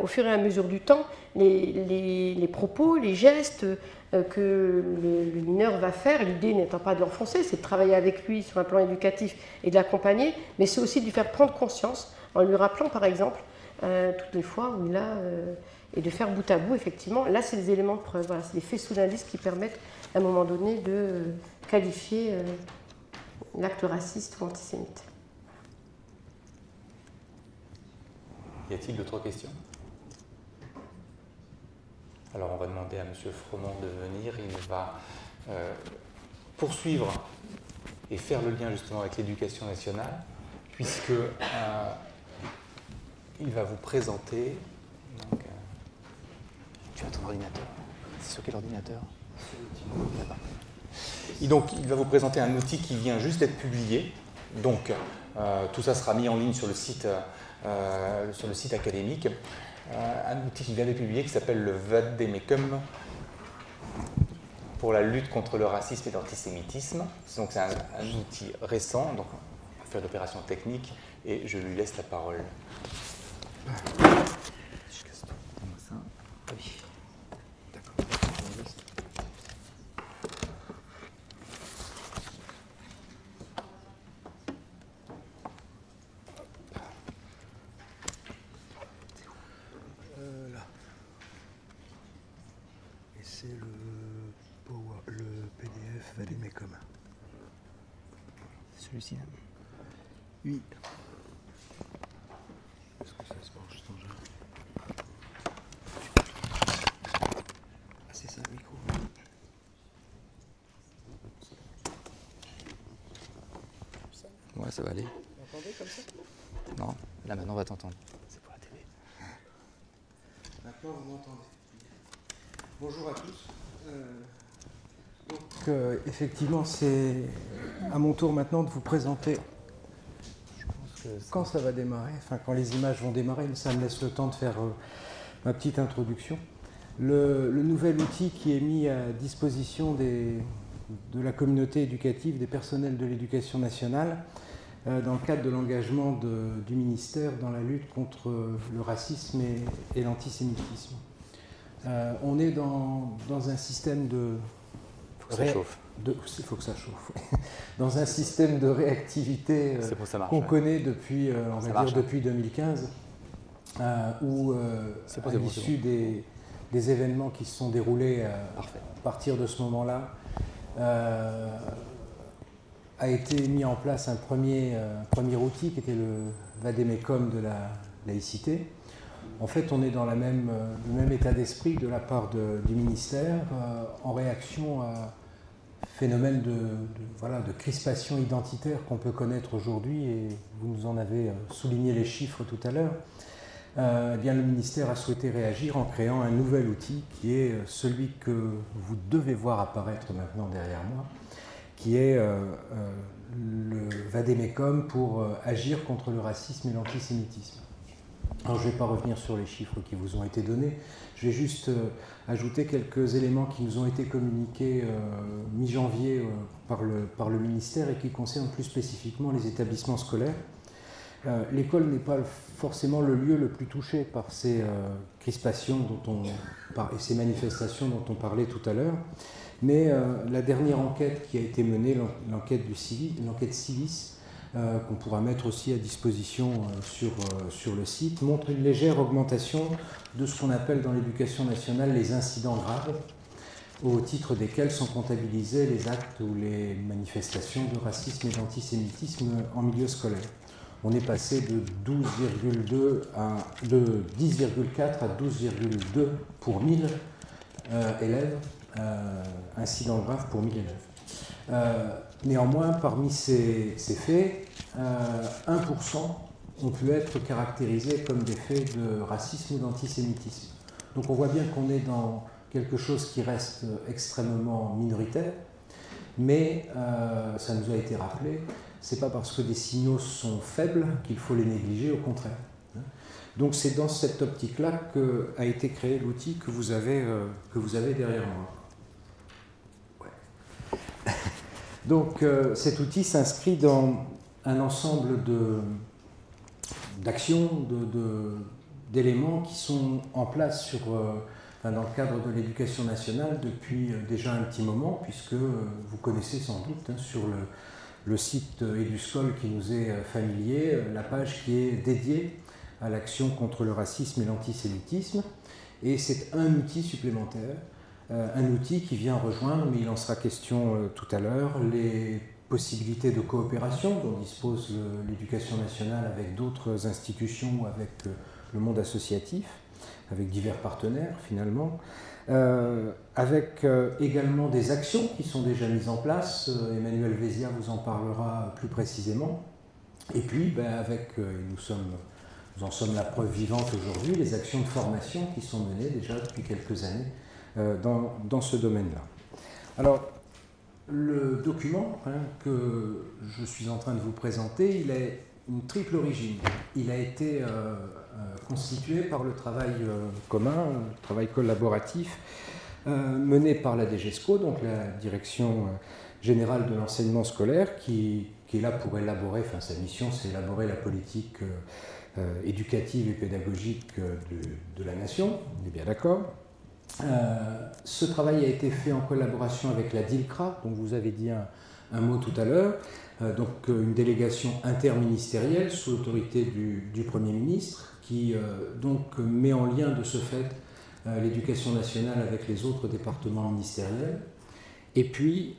au fur et à mesure du temps les propos, les gestes que le mineur va faire. L'idée n'étant pas de l'enfoncer, c'est de travailler avec lui sur un plan éducatif et de l'accompagner, mais c'est aussi de lui faire prendre conscience en lui rappelant par exemple toutes les fois où il a... et de faire bout à bout, effectivement. Là, c'est des éléments de preuve. Voilà, c'est des faits sous l'indice qui permettent, à un moment donné, de qualifier l'acte raciste ou antisémite. Y a-t-il d'autres questions? Alors, on va demander à M. Froment de venir. Il va poursuivre et faire le lien justement avec l'éducation nationale, puisque il va vous présenter... Donc, tu as ton ordinateur. C'est sur quel ordinateur? Et donc, il va vous présenter un outil qui vient juste d'être publié. Donc, tout ça sera mis en ligne sur le site académique. Un outil qui vient d'être publié qui s'appelle le Vademecum pour la lutte contre le racisme et l'antisémitisme. Donc, c'est un outil récent. Donc, on va faire l'opération technique et je lui laisse la parole. Là. Et c'est le PDF Vademecum. Celui-ci là. Oui. Est-ce que ça se branche juste en jeu? Ah, c'est ça le micro. Ouais, ça va aller. Vous entendez comme ça? Non, là maintenant on va t'entendre. C'est pour la télé. Maintenant vous m'entendez. Bonjour à tous. Effectivement, c'est à mon tour maintenant de vous présenter. Je pense que quand ça va démarrer, enfin quand les images vont démarrer, ça me laisse le temps de faire ma petite introduction. Le nouvel outil qui est mis à disposition de la communauté éducative, des personnels de l'éducation nationale, dans le cadre de l'engagement du ministère dans la lutte contre le racisme et l'antisémitisme. On est dans un système de... Il faut que ça chauffe. Il faut que ça chauffe. Dans un système de réactivité qu'on connaît depuis, depuis 2015, où à l'issue des événements qui se sont déroulés à partir de ce moment-là, a été mis en place un premier outil qui était le Vademecum de la laïcité. En fait, on est dans le même état d'esprit de la part du ministère en réaction à phénomène de crispation identitaire qu'on peut connaître aujourd'hui, et vous nous en avez souligné les chiffres tout à l'heure. Eh bien, le ministère a souhaité réagir en créant un nouvel outil qui est celui que vous devez voir apparaître maintenant derrière moi, qui est le Vademecum pour agir contre le racisme et l'antisémitisme. Alors, je ne vais pas revenir sur les chiffres qui vous ont été donnés, je vais juste ajouter quelques éléments qui nous ont été communiqués mi-janvier par le ministère et qui concernent plus spécifiquement les établissements scolaires. L'école n'est pas forcément le lieu le plus touché par ces crispations et ces manifestations dont on parlait tout à l'heure, mais la dernière enquête qui a été menée, l'enquête Civis, qu'on pourra mettre aussi à disposition sur le site, montre une légère augmentation de ce qu'on appelle dans l'éducation nationale les incidents graves, au titre desquels sont comptabilisés les actes ou les manifestations de racisme et d'antisémitisme en milieu scolaire. On est passé de 10,4 à 12,2 pour 1000 élèves, incidents graves pour 1000 élèves. Néanmoins, parmi ces faits, 1% ont pu être caractérisés comme des faits de racisme ou d'antisémitisme. Donc on voit bien qu'on est dans quelque chose qui reste extrêmement minoritaire, mais ça nous a été rappelé, c'est pas parce que des signaux sont faibles qu'il faut les négliger, au contraire. Donc c'est dans cette optique-là qu'a été créé l'outil que vous avez derrière moi. Ouais. Donc cet outil s'inscrit dans un ensemble d'actions, d'éléments qui sont en place dans le cadre de l'éducation nationale depuis déjà un petit moment, puisque vous connaissez sans doute sur le site EduScol qui nous est familier, la page qui est dédiée à l'action contre le racisme et l'antisémitisme. Et c'est un outil supplémentaire, un outil qui vient rejoindre, mais il en sera question tout à l'heure, les possibilités de coopération dont dispose l'éducation nationale avec d'autres institutions ou avec le monde associatif, avec divers partenaires finalement, avec également des actions qui sont déjà mises en place. Emmanuel Vézia vous en parlera plus précisément. Et puis avec, nous en sommes la preuve vivante aujourd'hui, les actions de formation qui sont menées déjà depuis quelques années dans ce domaine-là. Alors, le document que je suis en train de vous présenter, il a une triple origine. Il a été constitué par le travail commun, le travail collaboratif mené par la DGESCO, donc la Direction générale de l'enseignement scolaire, qui est là pour élaborer, sa mission c'est élaborer la politique éducative et pédagogique de la nation, on est bien d'accord. Ce travail a été fait en collaboration avec la DILCRA, dont vous avez dit un mot tout à l'heure, donc une délégation interministérielle sous l'autorité du Premier ministre, qui donc met en lien de ce fait l'éducation nationale avec les autres départements ministériels. Et puis,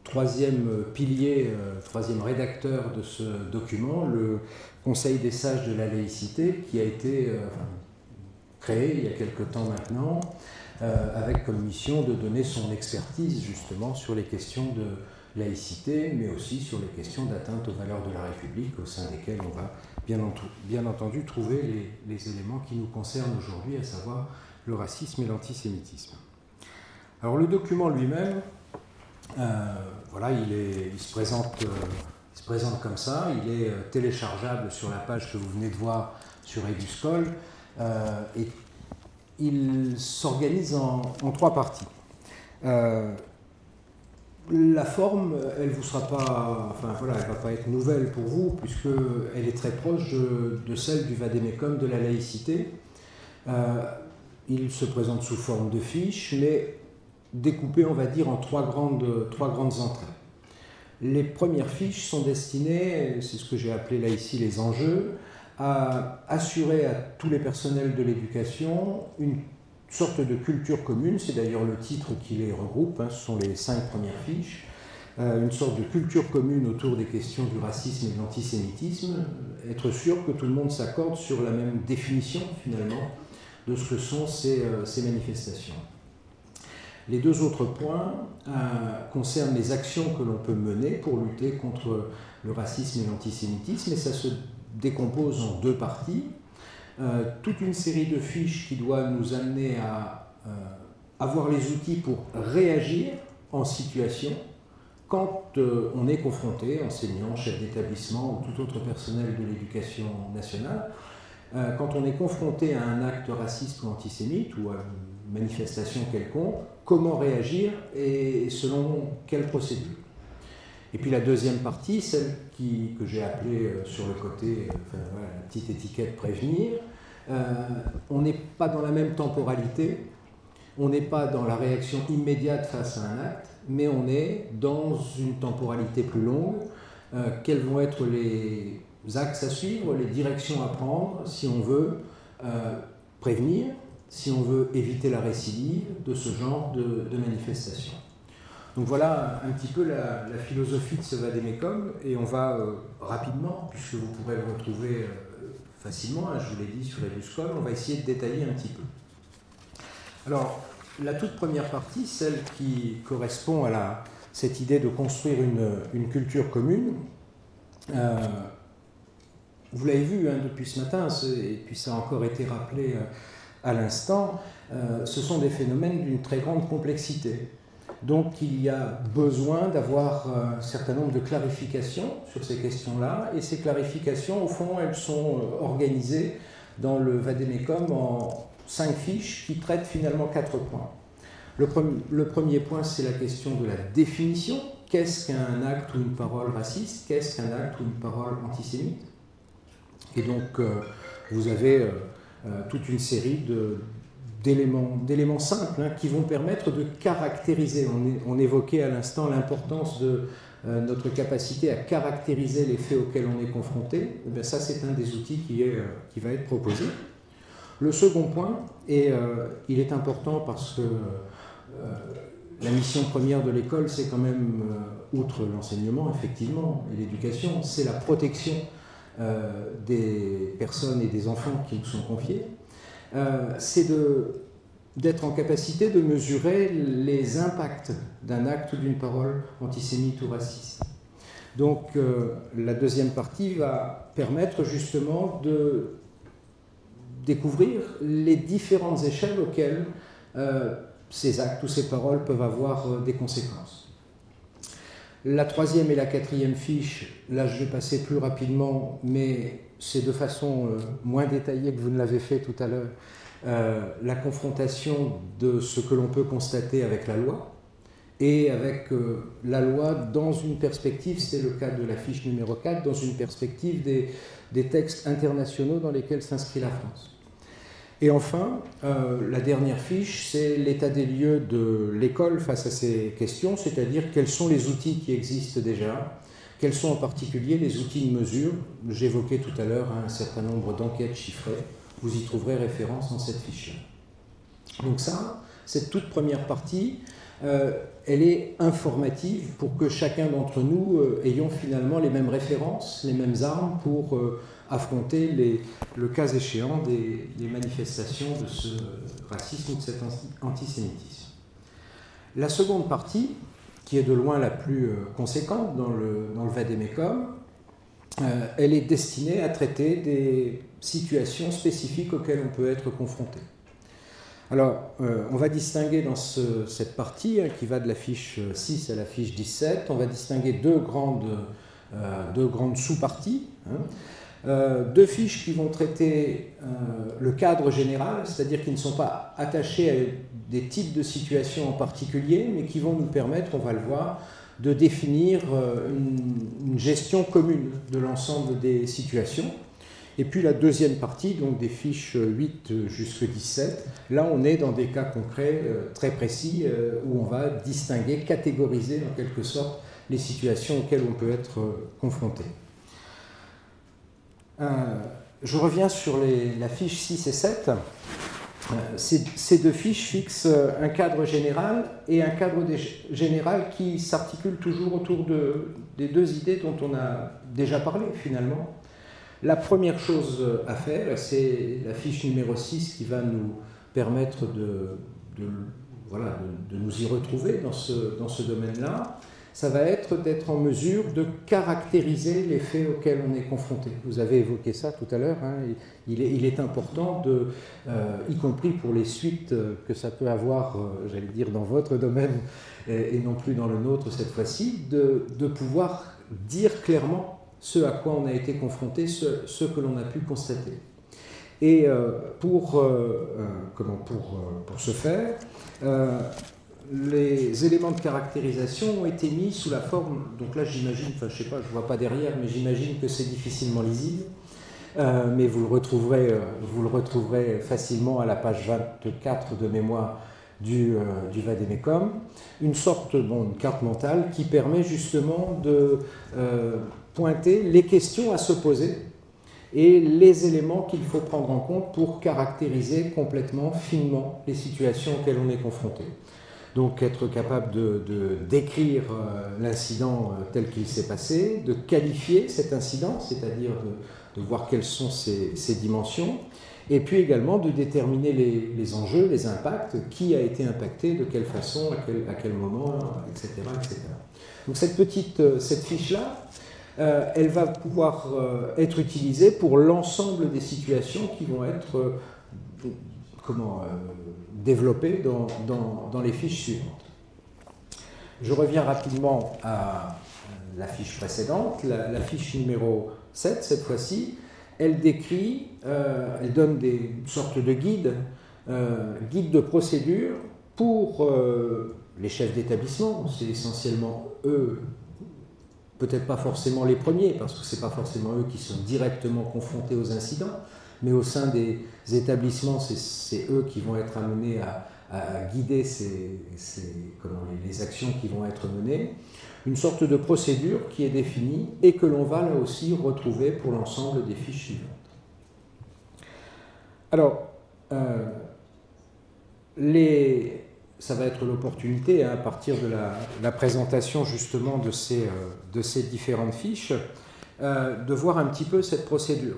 troisième pilier, troisième rédacteur de ce document, le Conseil des sages de la laïcité, qui a été créé il y a quelque temps maintenant, avec comme mission de donner son expertise justement sur les questions de laïcité, mais aussi sur les questions d'atteinte aux valeurs de la République, au sein desquelles on va bien entendu trouver les éléments qui nous concernent aujourd'hui, à savoir le racisme et l'antisémitisme. Alors le document lui-même, il se présente comme ça, il est téléchargeable sur la page que vous venez de voir sur EduScol, et il s'organise en trois parties. La forme, elle ne va pas être nouvelle pour vous, puisqu'elle est très proche de celle du vade-mecum de la laïcité. Il se présente sous forme de fiches, mais découpé, on va dire, en trois grandes entrées. Les premières fiches sont destinées, c'est ce que j'ai appelé là ici les enjeux, à assurer à tous les personnels de l'éducation une sorte de culture commune, c'est d'ailleurs le titre qui les regroupe, ce sont les 5 premières fiches, une sorte de culture commune autour des questions du racisme et de l'antisémitisme, être sûr que tout le monde s'accorde sur la même définition finalement de ce que sont ces manifestations. Les deux autres points concernent les actions que l'on peut mener pour lutter contre le racisme et l'antisémitisme, et ça se décompose en deux parties. Toute une série de fiches qui doit nous amener à avoir les outils pour réagir en situation quand on est confronté, enseignant, chef d'établissement ou tout autre personnel de l'éducation nationale, quand on est confronté à un acte raciste ou antisémite ou à une manifestation quelconque, comment réagir et selon quelle procédure. Et puis la deuxième partie, celle que j'ai appelée sur le côté, la petite étiquette prévenir, on n'est pas dans la même temporalité, on n'est pas dans la réaction immédiate face à un acte, mais on est dans une temporalité plus longue. Quels vont être les axes à suivre, les directions à prendre si on veut prévenir, si on veut éviter la récidive de ce genre de manifestation. Donc voilà un petit peu la philosophie de ce vade-mecum, et on va rapidement, puisque vous pourrez le retrouver facilement, je vous l'ai dit sur EduScol, on va essayer de détailler un petit peu. Alors, la toute première partie, celle qui correspond à cette idée de construire une culture commune, vous l'avez vu depuis ce matin, et puis ça a encore été rappelé à l'instant, ce sont des phénomènes d'une très grande complexité. Donc il y a besoin d'avoir un certain nombre de clarifications sur ces questions-là, et ces clarifications, au fond, elles sont organisées dans le vade-mecum en 5 fiches qui traitent finalement 4 points. Le premier point, c'est la question de la définition. Qu'est-ce qu'un acte ou une parole raciste? Qu'est-ce qu'un acte ou une parole antisémite? Et donc, vous avez toute une série d'éléments simples qui vont permettre de caractériser. On évoquait à l'instant l'importance de notre capacité à caractériser les faits auxquels on est confronté, eh bien ça c'est un des outils qui va être proposé. Le second point, et il est important parce que la mission première de l'école, c'est quand même, outre l'enseignement effectivement et l'éducation, c'est la protection des personnes et des enfants qui nous sont confiés. C'est d'être en capacité de mesurer les impacts d'un acte ou d'une parole antisémite ou raciste. Donc la deuxième partie va permettre justement de découvrir les différentes échelles auxquelles ces actes ou ces paroles peuvent avoir des conséquences. La troisième et la quatrième fiche, là je vais passer plus rapidement, mais c'est de façon moins détaillée que vous ne l'avez fait tout à l'heure, la confrontation de ce que l'on peut constater avec la loi, et avec la loi dans une perspective, c'est le cas de la fiche numéro 4, dans une perspective des textes internationaux dans lesquels s'inscrit la France. Et enfin, la dernière fiche, c'est l'état des lieux de l'école face à ces questions, c'est-à-dire quels sont les outils qui existent déjà, quels sont en particulier les outils de mesure. J'évoquais tout à l'heure un certain nombre d'enquêtes chiffrées, vous y trouverez référence dans cette fiche-là. Donc ça, cette toute première partie, elle est informative pour que chacun d'entre nous ayons finalement les mêmes références, les mêmes armes pour affronter le cas échéant des manifestations de ce racisme ou de cet antisémitisme. La seconde partie, qui est de loin la plus conséquente dans le vade-mecum, elle est destinée à traiter des situations spécifiques auxquelles on peut être confronté. Alors, on va distinguer dans cette partie, qui va de la fiche 6 à la fiche 17, on va distinguer deux grandes sous-parties. Deux fiches qui vont traiter le cadre général, c'est-à-dire qui ne sont pas attachées à des types de situations en particulier, mais qui vont nous permettre, on va le voir, de définir une gestion commune de l'ensemble des situations. Et puis la deuxième partie, donc des fiches 8 jusqu'à 17, là on est dans des cas concrets très précis où on va distinguer, catégoriser en quelque sorte les situations auxquelles on peut être confronté. Je reviens sur la fiche 6 et 7. Ces deux fiches fixent un cadre général et un cadre général qui s'articule toujours autour des deux idées dont on a déjà parlé finalement. La première chose à faire, c'est la fiche numéro 6 qui va nous permettre de nous y retrouver dans ce domaine-là. Ça va être d'être en mesure de caractériser les faits auxquels on est confronté. Vous avez évoqué ça tout à l'heure. Hein, il est important, y compris pour les suites que ça peut avoir, j'allais dire, dans votre domaine et non plus dans le nôtre cette fois-ci, de pouvoir dire clairement ce à quoi on a été confronté, ce que l'on a pu constater. Et pour ce faire, les éléments de caractérisation ont été mis sous la forme, donc là j'imagine, enfin je sais pas, je vois pas derrière, mais j'imagine que c'est difficilement lisible, mais vous le retrouverez facilement à la page 24 de mémoire du vade-mecum, une sorte, une carte mentale qui permet justement de pointer les questions à se poser et les éléments qu'il faut prendre en compte pour caractériser complètement, finement, les situations auxquelles on est confronté. Donc être capable de décrire l'incident tel qu'il s'est passé, de qualifier cet incident, c'est-à-dire de voir quelles sont ses dimensions, et puis également de déterminer les enjeux, les impacts, qui a été impacté, de quelle façon, à quel moment, etc. etc. Donc cette fiche-là, elle va pouvoir être utilisée pour l'ensemble des situations qui vont être développées dans les fiches suivantes. Je reviens rapidement à la fiche précédente, la fiche numéro 7 cette fois-ci. Elle décrit, elle donne des sortes de guides de procédure pour les chefs d'établissement. C'est essentiellement eux, peut-être pas forcément les premiers, parce que ce n'est pas forcément eux qui sont directement confrontés aux incidents, mais au sein des établissements, c'est eux qui vont être amenés à guider les actions qui vont être menées. Une sorte de procédure qui est définie et que l'on va là aussi retrouver pour l'ensemble des fiches suivantes. Alors, ça va être l'opportunité, à partir de la présentation justement de ces différentes fiches, de voir un petit peu cette procédure.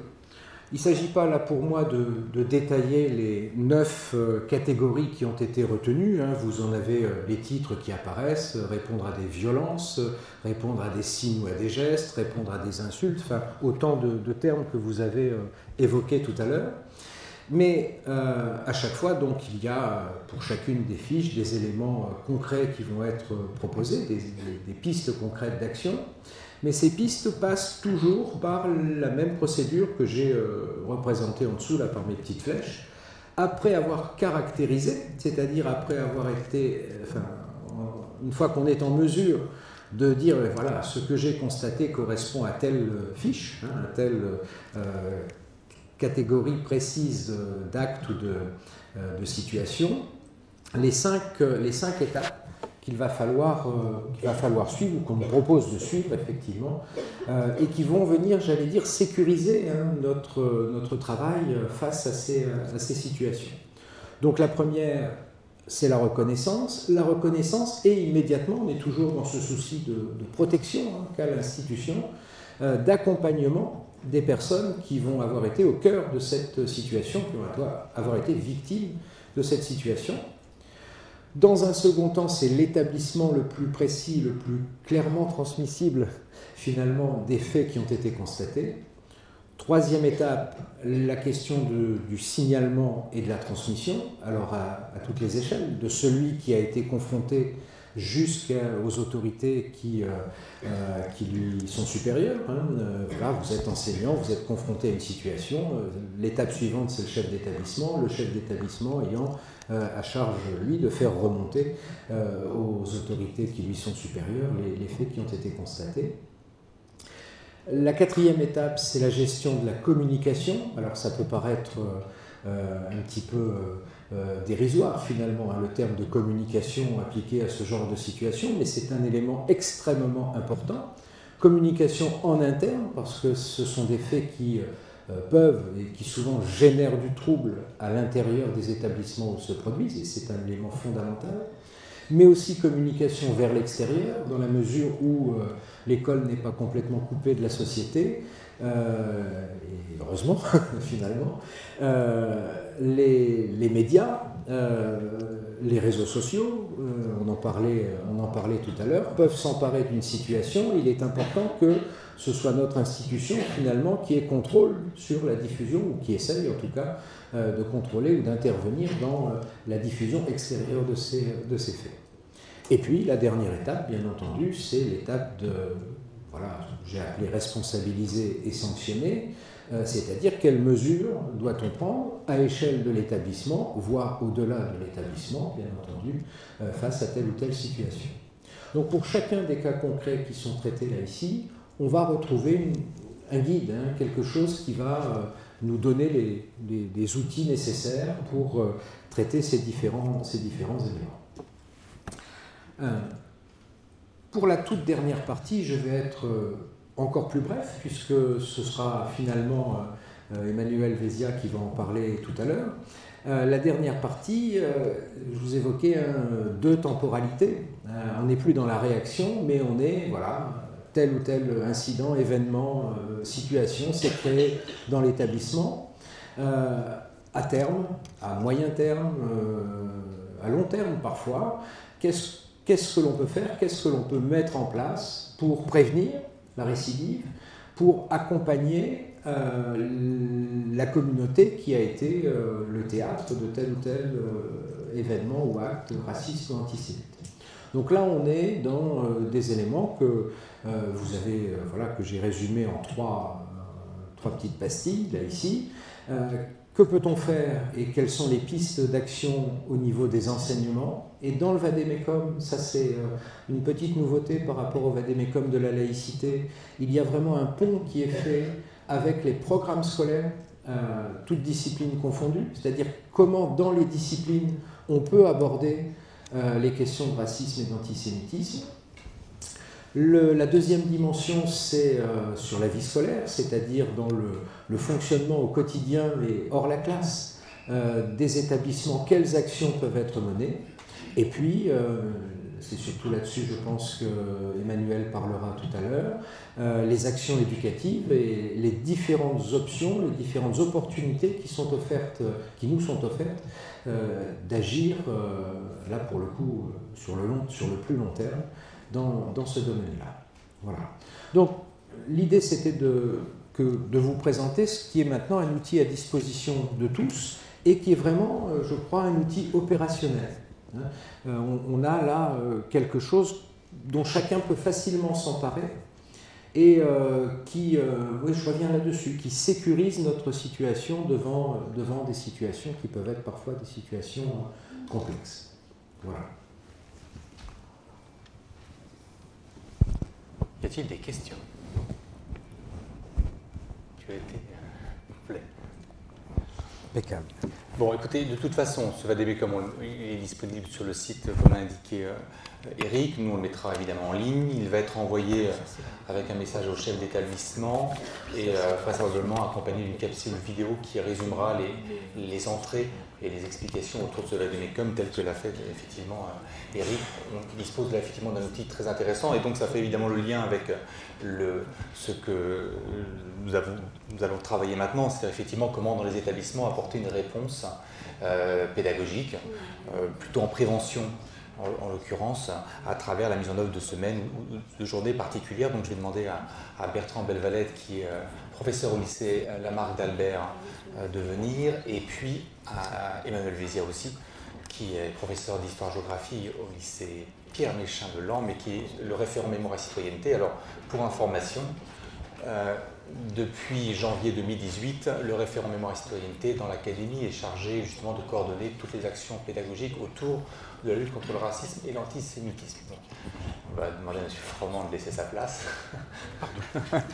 Il ne s'agit pas là pour moi de détailler les 9 catégories qui ont été retenues. Vous en avez les titres qui apparaissent, répondre à des violences, répondre à des signes ou à des gestes, répondre à des insultes, enfin autant de termes que vous avez évoqués tout à l'heure. Mais à chaque fois, donc, il y a pour chacune des fiches des éléments concrets qui vont être proposés, des pistes concrètes d'action. Mais ces pistes passent toujours par la même procédure que j'ai représentée en dessous, là, par mes petites flèches. Après avoir caractérisé, c'est-à-dire après avoir été, une fois qu'on est en mesure de dire, voilà, ce que j'ai constaté correspond à telle fiche, à telle catégorie précise d'actes ou de situation, les cinq étapes qu'il va falloir suivre, ou qu'on nous propose de suivre effectivement, et qui vont venir, j'allais dire, sécuriser notre travail face à ces situations. Donc la première, c'est la reconnaissance. La reconnaissance, et immédiatement, on est toujours dans ce souci de protection qu'a l'institution, d'accompagnement des personnes qui vont avoir été au cœur de cette situation, qui vont avoir été victimes de cette situation. Dans un second temps, c'est l'établissement le plus précis, le plus clairement transmissible, finalement, des faits qui ont été constatés. Troisième étape, la question du signalement et de la transmission, alors à toutes les échelles, de celui qui a été confronté jusqu'aux autorités qui lui sont supérieures. Voilà, vous êtes enseignant, vous êtes confronté à une situation. L'étape suivante, c'est le chef d'établissement ayant à charge, lui, de faire remonter aux autorités qui lui sont supérieures les faits qui ont été constatés. La quatrième étape, c'est la gestion de la communication. Alors ça peut paraître un petit peu dérisoire finalement, le terme de communication appliqué à ce genre de situation, mais c'est un élément extrêmement important. Communication en interne, parce que ce sont des faits qui peuvent et qui souvent génèrent du trouble à l'intérieur des établissements où se produisent, et c'est un élément fondamental. Mais aussi communication vers l'extérieur, dans la mesure où l'école n'est pas complètement coupée de la société, et heureusement, finalement, les médias, les réseaux sociaux, on en parlait tout à l'heure, peuvent s'emparer d'une situation. Il est important que ce soit notre institution, finalement, qui ait contrôle sur la diffusion, ou qui essaye, en tout cas, de contrôler ou d'intervenir dans la diffusion extérieure de ces faits. Et puis, la dernière étape, bien entendu, c'est l'étape de, voilà, j'ai appelé responsabiliser et sanctionner, c'est-à-dire quelles mesures doit-on prendre à l'échelle de l'établissement, voire au-delà de l'établissement, bien entendu, face à telle ou telle situation. Donc, pour chacun des cas concrets qui sont traités là ici, on va retrouver un guide, quelque chose qui va nous donner les outils nécessaires pour traiter ces différents éléments. Pour la toute dernière partie, je vais être encore plus bref, puisque ce sera finalement Emmanuel Vézia qui va en parler tout à l'heure. La dernière partie, je vous évoquais deux temporalités. On n'est plus dans la réaction, mais on est, voilà, tel ou tel incident, événement, situation s'est créé dans l'établissement. À terme, à moyen terme, à long terme parfois, qu'est-ce que l'on peut faire, qu'est-ce que l'on peut mettre en place pour prévenir la récidive, pour accompagner la communauté qui a été le théâtre de tel ou tel événement ou acte raciste ou antisémite. Donc là, on est dans des éléments que vous avez, voilà, que j'ai résumés en trois petites pastilles, là, ici. Que peut-on faire et quelles sont les pistes d'action au niveau des enseignements? Et dans le Vademecum, ça c'est une petite nouveauté par rapport au Vademecum de la laïcité, il y a vraiment un pont qui est fait avec les programmes scolaires, toutes disciplines confondues, c'est-à-dire comment dans les disciplines on peut aborder les questions de racisme et d'antisémitisme. La deuxième dimension, c'est sur la vie scolaire, c'est-à-dire dans le fonctionnement au quotidien et hors la classe des établissements, quelles actions peuvent être menées. Et puis, c'est surtout là-dessus, je pense, que Emmanuel parlera tout à l'heure, les actions éducatives et les différentes options, les différentes opportunités qui nous sont offertes d'agir, là pour le coup, sur le plus long terme, dans ce domaine-là. Voilà. Donc, l'idée, c'était de vous présenter ce qui est maintenant un outil à disposition de tous et qui est vraiment, je crois, un outil opérationnel. On a là quelque chose dont chacun peut facilement s'emparer et qui, oui, je reviens là-dessus, qui sécurise notre situation devant des situations qui peuvent être parfois des situations complexes. Voilà. Y a-t-il des questions? Tu as été complet. Impeccable. Bon, écoutez, de toute façon, ce VADB, comme il est disponible sur le site, comme l'a indiqué Eric, nous on le mettra évidemment en ligne. Il va être envoyé avec un message au chef d'établissement et vraisemblablement accompagné d'une capsule vidéo qui résumera les entrées et les explications autour de ce VADB comme tel que l'a fait effectivement Eric. On dispose là effectivement d'un outil très intéressant et donc ça fait évidemment le lien avec ce que nous allons travailler maintenant, c'est effectivement comment dans les établissements apporter une réponse pédagogique, plutôt en prévention en l'occurrence, à travers la mise en œuvre de semaines ou de journées particulières. Donc je vais demander à Bertrand Belvalette, qui est professeur au lycée Lamarck d'Albert, de venir, et puis à Emmanuel Vézia aussi, qui est professeur d'histoire-géographie au lycée Pierre Méchain de Laon, mais qui est le référent mémoire et citoyenneté. Alors, pour information, depuis janvier 2018, le référent mémoire et citoyenneté dans l'académie est chargé justement de coordonner toutes les actions pédagogiques autour de la lutte contre le racisme et l'antisémitisme. On va demander à M. Froment de laisser sa place. Pardon.